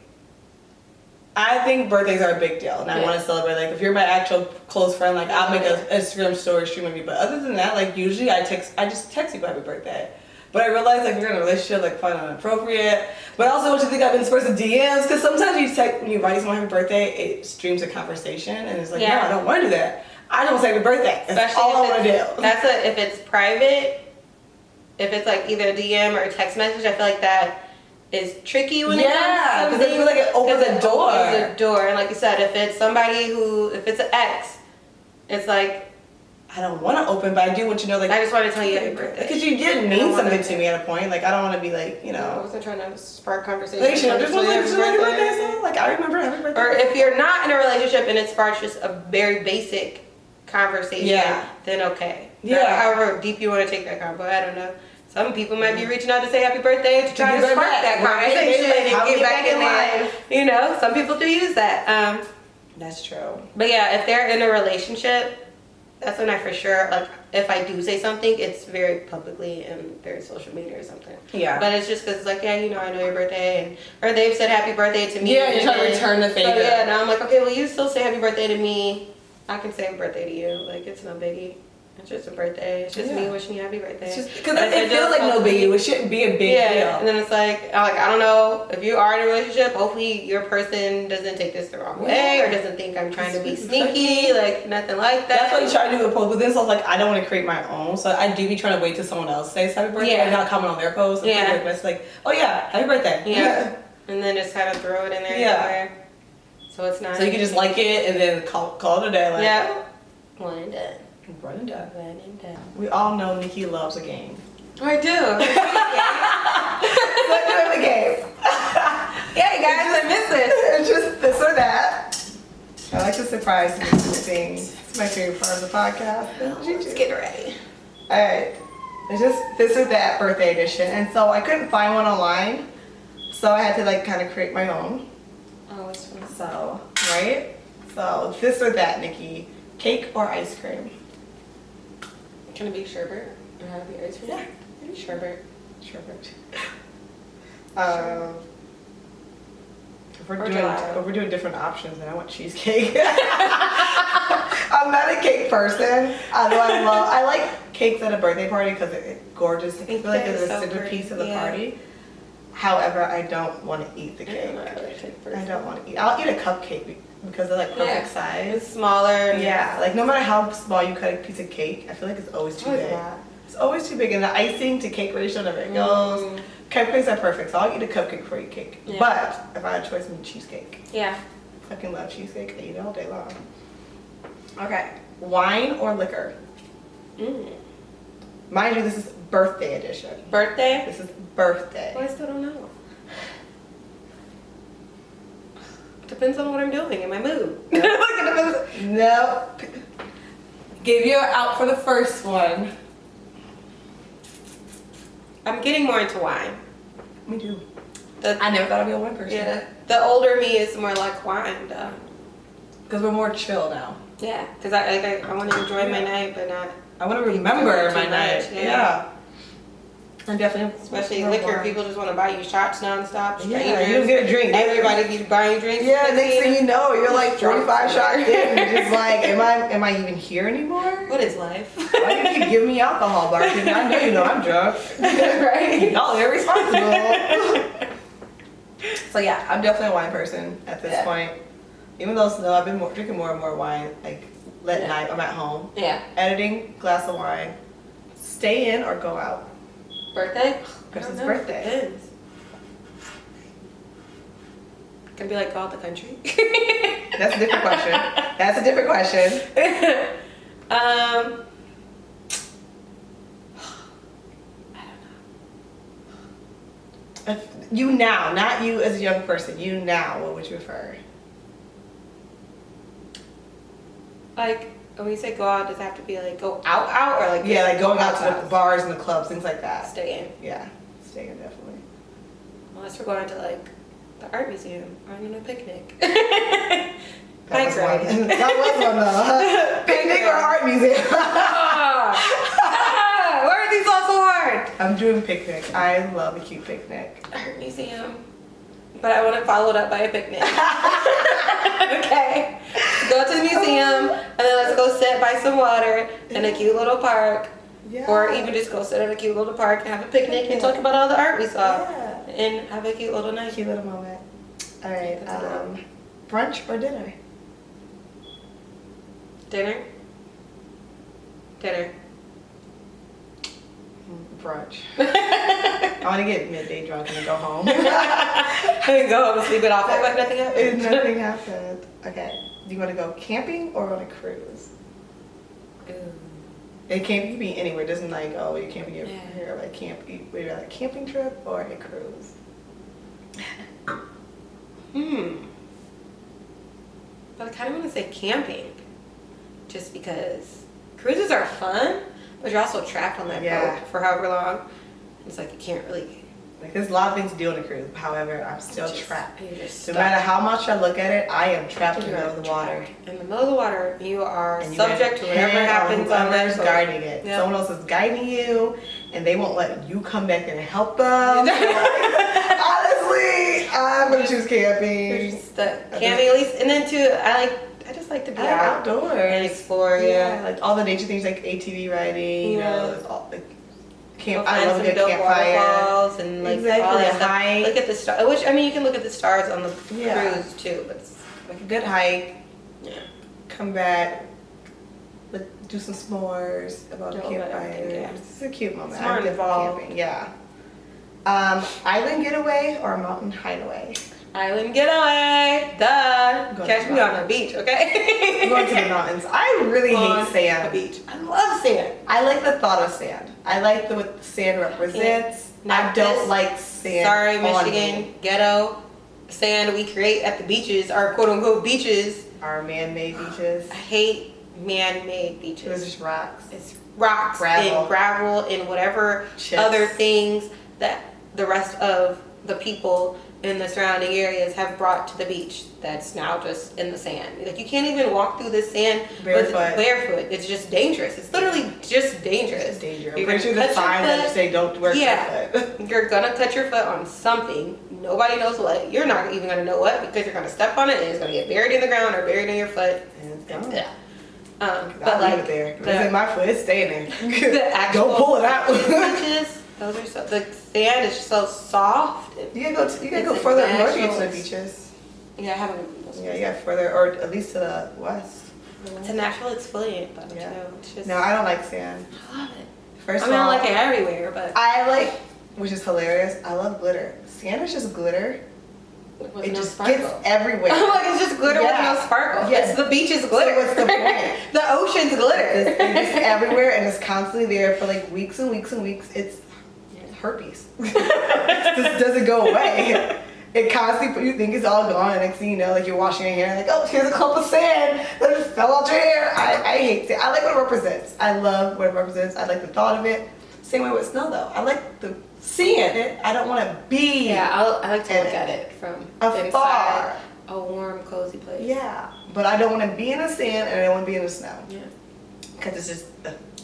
S2: I think birthdays are a big deal, and I want to celebrate. Like if you're my actual close friend, like I'll make an Instagram story stream of you. But other than that, like usually I just text you happy birthday. But I realized like if you're in a relationship, like probably not inappropriate. But I also want you to think I've been supposed to DMs because sometimes you text when you write someone happy birthday, it streams a conversation, and it's like no, I don't want to do that. I don't want to say happy birthday. That's all I want to do.
S3: If it's private. If it's like either a DM or a text message, I feel like that is tricky when it comes to
S2: because I feel like it opens a door.
S3: It opens a door, and like you said, if it's an ex, it's like
S2: I don't want to open, but I do want you to know, like
S3: I just want to tell you happy birthday
S2: because you did mean something to me at a point. Like I don't want to be like I
S3: wasn't trying to spark conversation.
S2: Like, just want happy birthday. So, like I remember happy birthday.
S3: Or if you're not in a relationship and it sparks just a very basic conversation, then okay. However deep you want to take that convo, I don't know. Some people might be reaching out to say happy birthday to try to spark that conversation and get back in there. You know, some people do use that.
S2: That's true.
S3: But yeah, if they're in a relationship, that's when I for sure, like, if I do say something, it's very publicly and very social media or something.
S2: Yeah.
S3: But it's just because, like, I know your birthday, or they've said happy birthday to me.
S2: Yeah, you're trying to return the favor.
S3: So yeah, now I'm like, okay, well, you still say happy birthday to me. I can say happy birthday to you. Like, it's no biggie. It's just a birthday. It's just me wishing you happy birthday.
S2: Because it feels like no biggie. It shouldn't be a big deal.
S3: And then it's like I don't know if you are in a relationship. Hopefully your person doesn't take this the wrong way or doesn't think I'm trying to be sneaky. Like nothing like that.
S2: That's why you try to do a post. But then so like I don't want to create my own. So I do be trying to wait till someone else says happy birthday and not comment on their post. And it's like, oh yeah, happy birthday.
S3: Yeah. And then just kind of throw it in there. Yeah. So it's not.
S2: So you can just like it and then call it a day. Like,
S3: one and done.
S2: One and done. We all know Nikki loves a game.
S3: I do.
S2: Let's do the game.
S3: Yeah, guys, I miss it.
S2: It's just this or that. I like to surprise you with things. It's my favorite part of the podcast.
S3: Just get ready.
S2: Alright. It's just this or that birthday edition. And so I couldn't find one online. So I had to like kind of create my own.
S3: Oh, it's fun.
S2: So, right? So this or that, Nikki. Cake or ice cream?
S3: Can it be sherbet? Or have it be ice cream?
S2: Yeah.
S3: Maybe sherbet.
S2: If we're doing different options, then I want cheesecake. I'm not a cake person. Although I like cakes at a birthday party because it's gorgeous. I feel like it's a centerpiece of the party. However, I don't want to eat the cake. I don't want to eat. I'll eat a cupcake because they're like perfect size.
S3: It's smaller.
S2: Yeah, like no matter how small you cut a piece of cake, I feel like it's always too big. It's always too big, and the icing to cake ratio never goes. Cupcakes are perfect, so I'll eat a cupcake before I eat cake. Yeah. But if I had a choice, I need cheesecake.
S3: Yeah.
S2: Fucking love cheesecake. I eat it all day long. Okay, wine or liquor? Mind you, this is birthday edition.
S3: Birthday?
S2: This is birthday.
S3: Well, I still don't know. Depends on what I'm doing in my mood.
S2: No. Give you out for the first one.
S3: I'm getting more into wine.
S2: Me too. I never thought I'd be a wine person.
S3: Yeah. The older me is more like wine, though.
S2: Because we're more chill now.
S3: Yeah. Because I want to enjoy my night, but not.
S2: I want to remember my night. Yeah. And definitely.
S3: Especially liquor. Wine. People just want to buy you shots nonstop.
S2: Yeah, you don't get a drink.
S3: Everybody be buying drinks.
S2: Yeah, next thing you know, you're like 45 shots in. You're just like, am I even here anymore?
S3: What is life?
S2: Why do you keep giving me alcohol, bartender? I know you know I'm drunk. Right? Y'all are irresponsible. So yeah, I'm definitely a wine person at this point. Even though I've been drinking more and more wine, like late night, I'm at home. Yeah. Editing, glass of wine. Stay in or go out?
S3: Birthday?
S2: Person's birthday.
S3: Depends. Can be like go out the country.
S2: That's a different question. That's a different question.
S3: I don't
S2: know. You now, not you as a young person. You now, what would you prefer?
S3: Like, when you say go out, does it have to be like go out or like
S2: like going out to the bars and the clubs, things like that.
S3: Stay in.
S2: Yeah, stay in definitely.
S3: Unless we're going to like the art museum or on a picnic.
S2: That was one though. Picnic or art museum?
S3: Why are these all so hard?
S2: I'm doing picnic. I love a cute picnic.
S3: Art museum. But I want to follow it up by a picnic. Okay. Go to the museum and then let's go sit by some water in a cute little park. Yeah. Or even just go sit at a cute little park and have a picnic and talk about all the art we saw. Yeah. And have a cute little night.
S2: Cute little moment. All right. Brunch or dinner?
S3: Dinner. Dinner.
S2: Brunch. I want to get midday drunk and then go home. And
S3: go home and sleep it off like nothing happened.
S2: Nothing happened. Okay. Do you want to go camping or on a cruise? Ooh. It can be anywhere. It doesn't like, oh, you're camping here, like whether like a camping trip or a cruise.
S3: But I kind of want to say camping, just because cruises are fun, but you're also trapped on that boat for however long. It's like you can't really.
S2: Like there's a lot of things to do on a cruise. However, I'm still trapped. No matter how much I look at it, I am trapped in the middle of the water.
S3: In the middle of the water, you are subject to whatever happens on that boat.
S2: Guiding it. Yep. Someone else is guiding you, and they won't let you come back and help them. So like, honestly, I'm gonna choose camping.
S3: You're just stuck. Camping at least, and then too, I just like to be
S2: outdoors
S3: and explore. Yeah,
S2: like all the nature things, like ATV riding. You know, it's all like.
S3: I love a good campfire and like all that stuff. Look at the stars. Which I mean, you can look at the stars on the cruise too. But it's
S2: like a good hike. Yeah. Come back. Do some s'mores about the campfire. Yeah. It's a cute moment.
S3: Smart involved.
S2: Camping. Yeah. Island getaway or mountain hideaway?
S3: Island getaway. Duh. Catch me on the beach, okay?
S2: I'm going to the mountains. I really hate sand.
S3: The beach. I love sand.
S2: I like the thought of sand. I like what sand represents. I don't like sand.
S3: Sorry, Michigan. Ghetto. Sand we create at the beaches, our quote unquote beaches.
S2: Our man-made beaches.
S3: I hate man-made beaches.
S2: It's just rocks.
S3: It's rocks and gravel and whatever other things that the rest of the people in the surrounding areas have brought to the beach that's now just in the sand. Like you can't even walk through the sand barefoot. It's just dangerous. It's literally just dangerous.
S2: It's dangerous. I'm pretty sure the sign that say don't wear barefoot.
S3: You're gonna cut your foot on something nobody knows what. You're not even gonna know what because you're gonna step on it and it's gonna get buried in the ground or buried in your foot.
S2: And it's gone.
S3: Yeah.
S2: But leave it there. If it's in my foot, it's staying there.
S3: The actual
S2: Don't pull it out.
S3: beaches, those are so, the sand is just so soft.
S2: You gotta go
S3: It's
S2: further
S3: like
S2: north to get to
S3: natural.
S2: the beaches.
S3: Yeah, I haven't. Been
S2: Yeah, you got further, or at least to the west.
S3: It's a natural exfoliant, though.
S2: Yeah.
S3: Too. It's just.
S2: No, I don't like sand.
S3: I love it.
S2: First
S3: I
S2: of
S3: mean, I
S2: all,
S3: like it everywhere, but
S2: I like, which is hilarious. I love glitter. Sand is just glitter.
S3: with
S2: It
S3: no
S2: just
S3: sparkle.
S2: gets everywhere.
S3: I'm like, it's just glitter
S2: Yeah.
S3: with no sparkle.
S2: Yes.
S3: It's the beach's glitter.
S2: So what's the point?
S3: The ocean's glitter.
S2: It's everywhere and it's constantly there for like weeks and weeks and weeks. It's herpes. This doesn't go away. It constantly, you think it's all gone, and next thing you know, like you're washing your hair, like, oh, here's a clump of sand that just fell out your hair. I hate sand. I like what it represents. I love what it represents. I like the thought of it. Same way with snow, though. I like the seeing it. I don't want to be.
S3: Yeah, I like to
S2: in
S3: look at it from
S2: afar.
S3: inside a warm, cozy place.
S2: Yeah, but I don't want to be in the sand and I don't want to be in the snow.
S3: Yeah.
S2: Because it's just.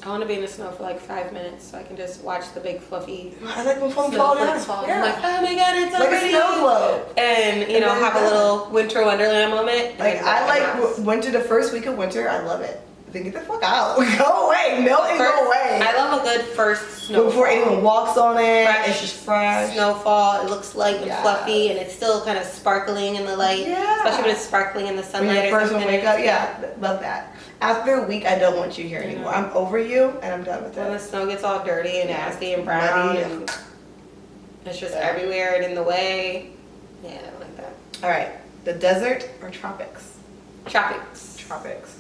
S3: I want to be in the snow for like 5 minutes so I can just watch the big fluffy
S2: I like when foam fall down.
S3: snowflakes fall.
S2: Yeah.
S3: I'm like, oh my god, it's so
S2: Like a
S3: pretty.
S2: snow globe.
S3: And you know,
S2: And then
S3: have a little winter wonderland moment. and
S2: Like
S3: then
S2: I
S3: go
S2: like
S3: back to my house.
S2: winter. The first week of winter, I love it. Then get the fuck out. Go away. Melt and go away.
S3: I love a good first snowfall.
S2: Before anyone walks on it,
S3: Fresh
S2: it's just fresh.
S3: Snowfall. It looks light and
S2: Yeah.
S3: fluffy, and it's still kind of sparkling in the light.
S2: Yeah.
S3: Especially when it's sparkling in the
S2: When
S3: sunlight.
S2: you
S3: or
S2: first one
S3: something.
S2: wake up, yeah, love that. After a week, I don't want you here anymore. I'm over you, and I'm done with
S3: When the
S2: it.
S3: snow gets all dirty and
S2: Yeah.
S3: nasty and brown,
S2: Muddy
S3: and it's just
S2: Yeah.
S3: everywhere and in the way. Yeah, I don't like that.
S2: All right, the desert or tropics?
S3: Tropics.
S2: Tropics.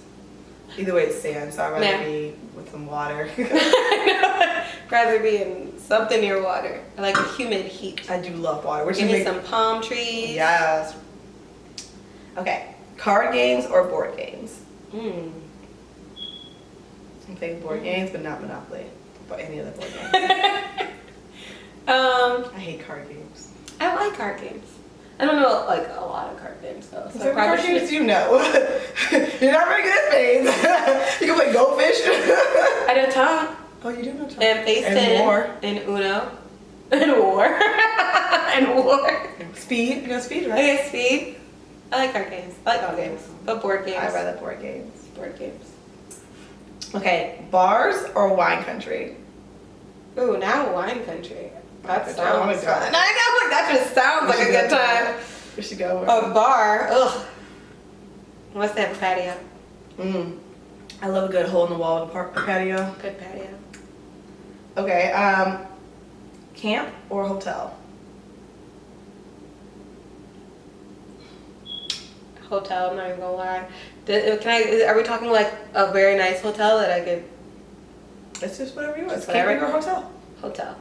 S2: Either way, it's sand, so I'd rather
S3: Yeah.
S2: be with some water.
S3: Rather be in something near water. I like the humid heat.
S2: I do love water. Which
S3: Give me
S2: is
S3: some palm trees.
S2: yes. Okay, card games or board games?
S3: Mm.
S2: I'm thinking board games, but not Monopoly. But any other board game. I hate card games.
S3: I like card games. I don't know like a lot of card games though.
S2: So
S3: So I
S2: what card
S3: probably
S2: games
S3: should.
S2: do you know? You're not very good at spades. You can play goldfish.
S3: I know Tom
S2: Oh, you do know Tom.
S3: and Face
S2: And
S3: 10
S2: War.
S3: and Uno and War and War.
S2: Speed. You know speed, right?
S3: Okay, Speed. I like card games. I like all games, but board games.
S2: I'd rather board games.
S3: board games.
S2: Okay, bars or wine country?
S3: Ooh, now wine country. That
S2: Oh
S3: sounds
S2: my
S3: fun.
S2: God.
S3: I know, like that just sounds like a good time.
S2: We should go.
S3: A bar, ugh. Unless they have a patio.
S2: I love a good hole in the wall patio.
S3: Good patio.
S2: Okay, camp or hotel?
S3: Hotel, I'm not even gonna lie. Are we talking like a very nice hotel that I could?
S2: It's just whatever you want. It's
S3: Just whatever.
S2: camping or hotel.
S3: Hotel.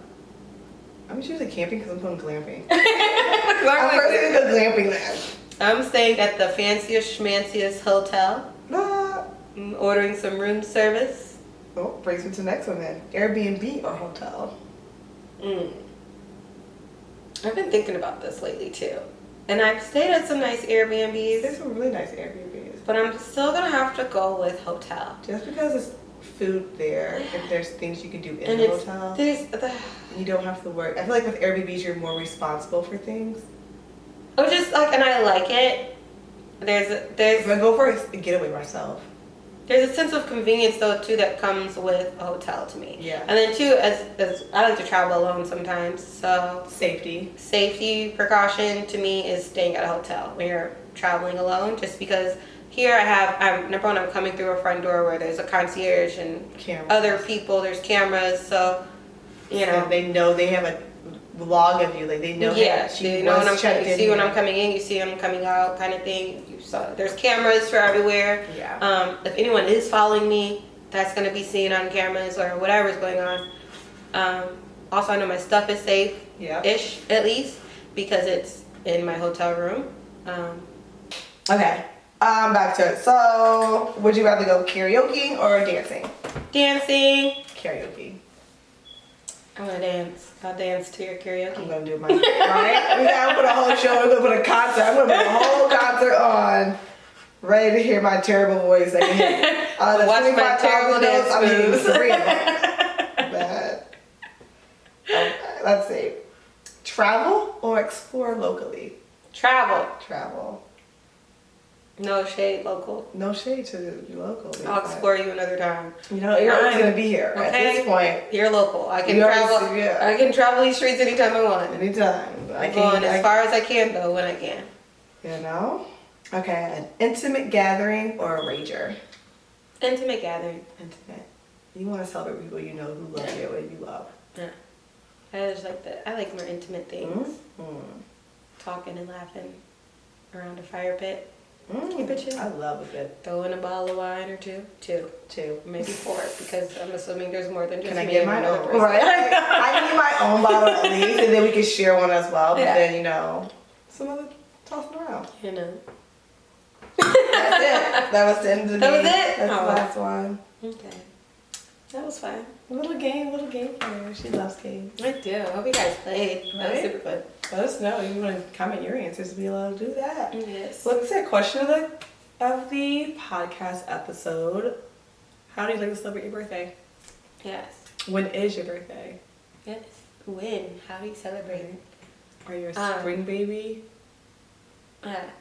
S2: I'm choosing camping because I'm going glamping.
S3: I'm
S2: I'm personally good glamping there.
S3: I'm staying at the fanciest schmanciest hotel.
S2: Ah.
S3: I'm ordering some room service.
S2: Oh, brings me to the next one then. Airbnb or hotel?
S3: I've been thinking about this lately too. And I've stayed at some nice Airbnbs,
S2: There's some really nice Airbnbs.
S3: but I'm still gonna have to go with hotel.
S2: Just because it's food there, if there's things you can do in
S3: And
S2: the
S3: it's
S2: hotel,
S3: there's
S2: you don't have to worry. I feel like with Airbnbs, you're more responsible for things.
S3: oh just like and I like it.
S2: If I go for a getaway myself.
S3: There's a sense of convenience though too that comes with a hotel to me.
S2: Yeah.
S3: And then too, as I like to travel alone sometimes, so safety precaution to me is staying at a hotel when you're traveling alone. Just because here I'm number one, I'm coming through a front door where there's a concierge and
S2: Cameras.
S3: other people. There's cameras, so you know.
S2: And they know they have a log of you. Like they know
S3: Yeah,
S2: that
S3: you
S2: she
S3: know when I'm
S2: was
S3: coming.
S2: checked
S3: You
S2: in
S3: see when
S2: here.
S3: I'm coming in. You see when I'm coming out, kind of thing. There's cameras for everywhere.
S2: Yeah.
S3: If anyone is following me, that's gonna be seen on cameras or whatever's going on. Also, I know my stuff is safe, ish at least, because it's in my hotel room.
S2: Okay. Back to it. So, would you rather go karaoke or dancing?
S3: Dancing.
S2: Karaoke.
S3: I'm gonna dance. I'll dance to your
S2: I'm
S3: karaoke.
S2: gonna do mine. Alright? We gotta put a whole show, we're gonna put a concert. I'm gonna put a whole concert on. Ready to hear my terrible voice. I can hit.
S3: Watch my terrible dance
S2: I'm hitting
S3: moves.
S2: 3 of them. Bad. Okay, let's see. Travel or explore locally?
S3: Travel.
S2: Travel.
S3: No shade, local.
S2: No shade to local.
S3: I'll explore you another time.
S2: You know, you're always gonna be here at this point.
S3: You're local. I can
S2: You already
S3: travel.
S2: see, yeah.
S3: I can travel these streets anytime I want.
S2: Anytime.
S3: I'm going as far as I can go when I can.
S2: You know? Okay, an intimate gathering or a rager?
S3: Intimate gathering.
S2: Intimate. You want to celebrate people you know who love you and you love.
S3: Yeah. I just like that. I like more intimate things.
S2: Mm-hmm.
S3: Talking and laughing around a fire pit.
S2: Keep it chill. I love a good.
S3: Throw in a bottle of wine or two. Two. Maybe 4, because I'm assuming there's more than just
S2: Can I
S3: me
S2: get
S3: and
S2: my
S3: another
S2: own?
S3: person.
S2: Right. I need my own bottle at least, and then we can share one as well. But
S3: Yeah.
S2: then, you know, some other tossing around.
S3: You know.
S2: That's it. That was the end of the
S3: That was
S2: game.
S3: it?
S2: That's
S3: Oh.
S2: the last one.
S3: Okay. That was fun.
S2: A little game for her. She loves games.
S3: I do. I hope you guys played. That was
S2: Right?
S3: super fun.
S2: Let us know. You want to comment your answers to be allowed to do that.
S3: Yes.
S2: So let's say a question of the podcast episode. How do you like to celebrate your birthday?
S3: Yes.
S2: When is your birthday?
S3: Yes. When? How do you celebrate?
S2: Are you a spring baby?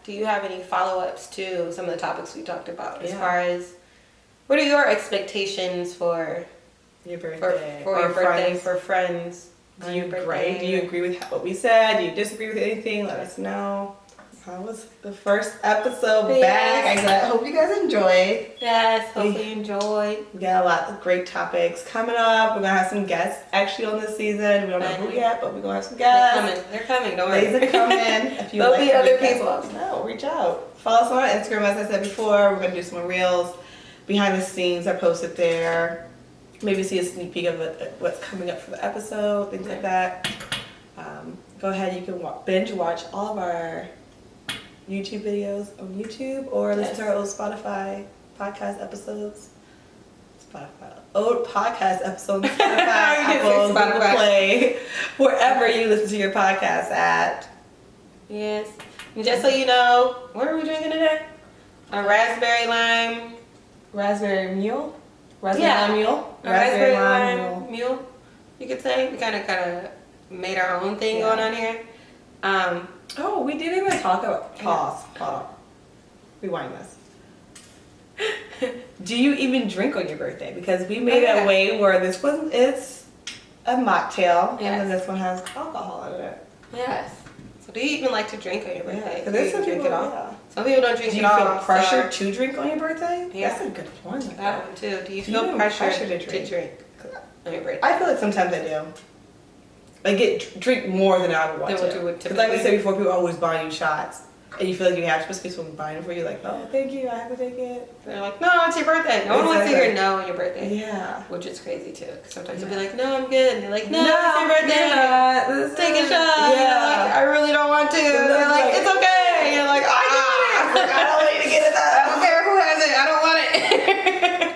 S3: Do you have any follow-ups to some of the topics we talked about? As
S2: Yeah.
S3: far as, what are your expectations for
S2: Your birthday.
S3: for your birthday, for friends?
S2: Do you agree with what we said? Do you disagree with anything? Let us know. That was the first episode back. I hope you guys enjoyed.
S3: Yes, hopefully you enjoyed.
S2: We got a lot of great topics coming up. We're gonna have some guests actually on this season. We don't know who yet, but we're gonna have some guests.
S3: They're coming. Don't worry.
S2: They're coming. If you
S3: There'll
S2: like
S3: be
S2: to
S3: other
S2: reach
S3: people.
S2: out, no, reach out. Follow us on Instagram, as I said before. We're gonna do some reels, behind the scenes are posted there. Maybe see a sneak peek of what's coming up for the episode, things like that. Go ahead, you can binge watch all of our YouTube videos on YouTube, or listen to our old Spotify podcast episodes. Old podcast episodes, Spotify, Apple, Google Play, wherever you listen to your podcast at.
S3: Yes. And just so you know, what are we drinking today? A raspberry lime.
S2: Raspberry mule? Raspberry
S3: Yeah.
S2: lime mule?
S3: A raspberry lime mule, you could say. We kind of made our own thing going on here.
S2: Oh, we didn't even talk about. Pause. Rewind this. Do you even drink on your birthday? Because we made it a way where it's a mocktail, and then this one has alcohol in it.
S3: Yes. So do you even like to drink on your birthday?
S2: Yeah,
S3: Do you
S2: some
S3: drink
S2: people,
S3: it all?
S2: yeah.
S3: Some people don't drink
S2: Do
S3: it
S2: you
S3: all.
S2: feel pressure to drink on your birthday?
S3: Yeah.
S2: That's a good one.
S3: That one too. Do you
S2: Do
S3: feel
S2: you
S3: pressure
S2: to
S3: to drink on your birthday?
S2: I feel like sometimes I do. I drink more than I would want
S3: Than what
S2: to.
S3: you would
S2: Because like we
S3: typically.
S2: said before, people always buy you shots. And you feel like you have to, especially someone buying it for you, like, oh, thank you, I have to take it.
S3: They're like, no, it's your birthday. No one wants to hear no on your birthday.
S2: Yeah.
S3: Which is crazy too. Because sometimes you'll be like, no, I'm good. And they're like, no,
S2: No,
S3: it's your birthday.
S2: you're not. This
S3: Take a
S2: is-
S3: shot.
S2: Yeah.
S3: You're like, I really don't want to.
S2: then
S3: They're like,
S2: like,
S3: it's okay. You're like, I got it.
S2: I don't need to get it
S3: I don't
S2: out.
S3: care who has it. I don't want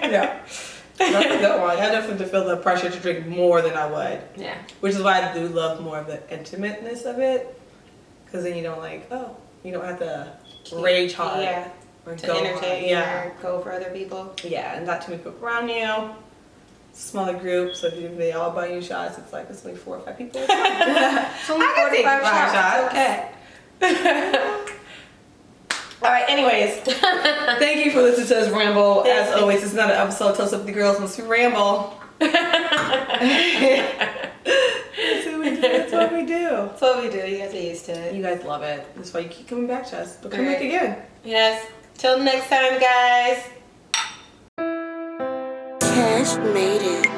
S3: it.
S2: Yeah. That's a good one. I definitely feel the pressure to drink more than I would.
S3: Yeah.
S2: Which is why I do love more of the intimateness of it. Because then you don't you don't have to rage hard.
S3: Yeah.
S2: Or
S3: To
S2: go
S3: entertain
S2: hard.
S3: or go for other people.
S2: Yeah, and not too many people around you. Smaller group, so if they all buy you shots, it's like it's only 4 or 5 people.
S3: It's only
S2: I can take
S3: 45
S2: 5
S3: shots.
S2: It's okay. All right, anyways, thank you for listening to us ramble. As always, it's another episode of Toast Up with the Girls Once We Ramble. That's what we do.
S3: That's what we do. You guys are used to it.
S2: You guys love it. That's why you keep coming back to us. But come back again.
S3: Yes. Till next time, guys.
S1: Cash made it.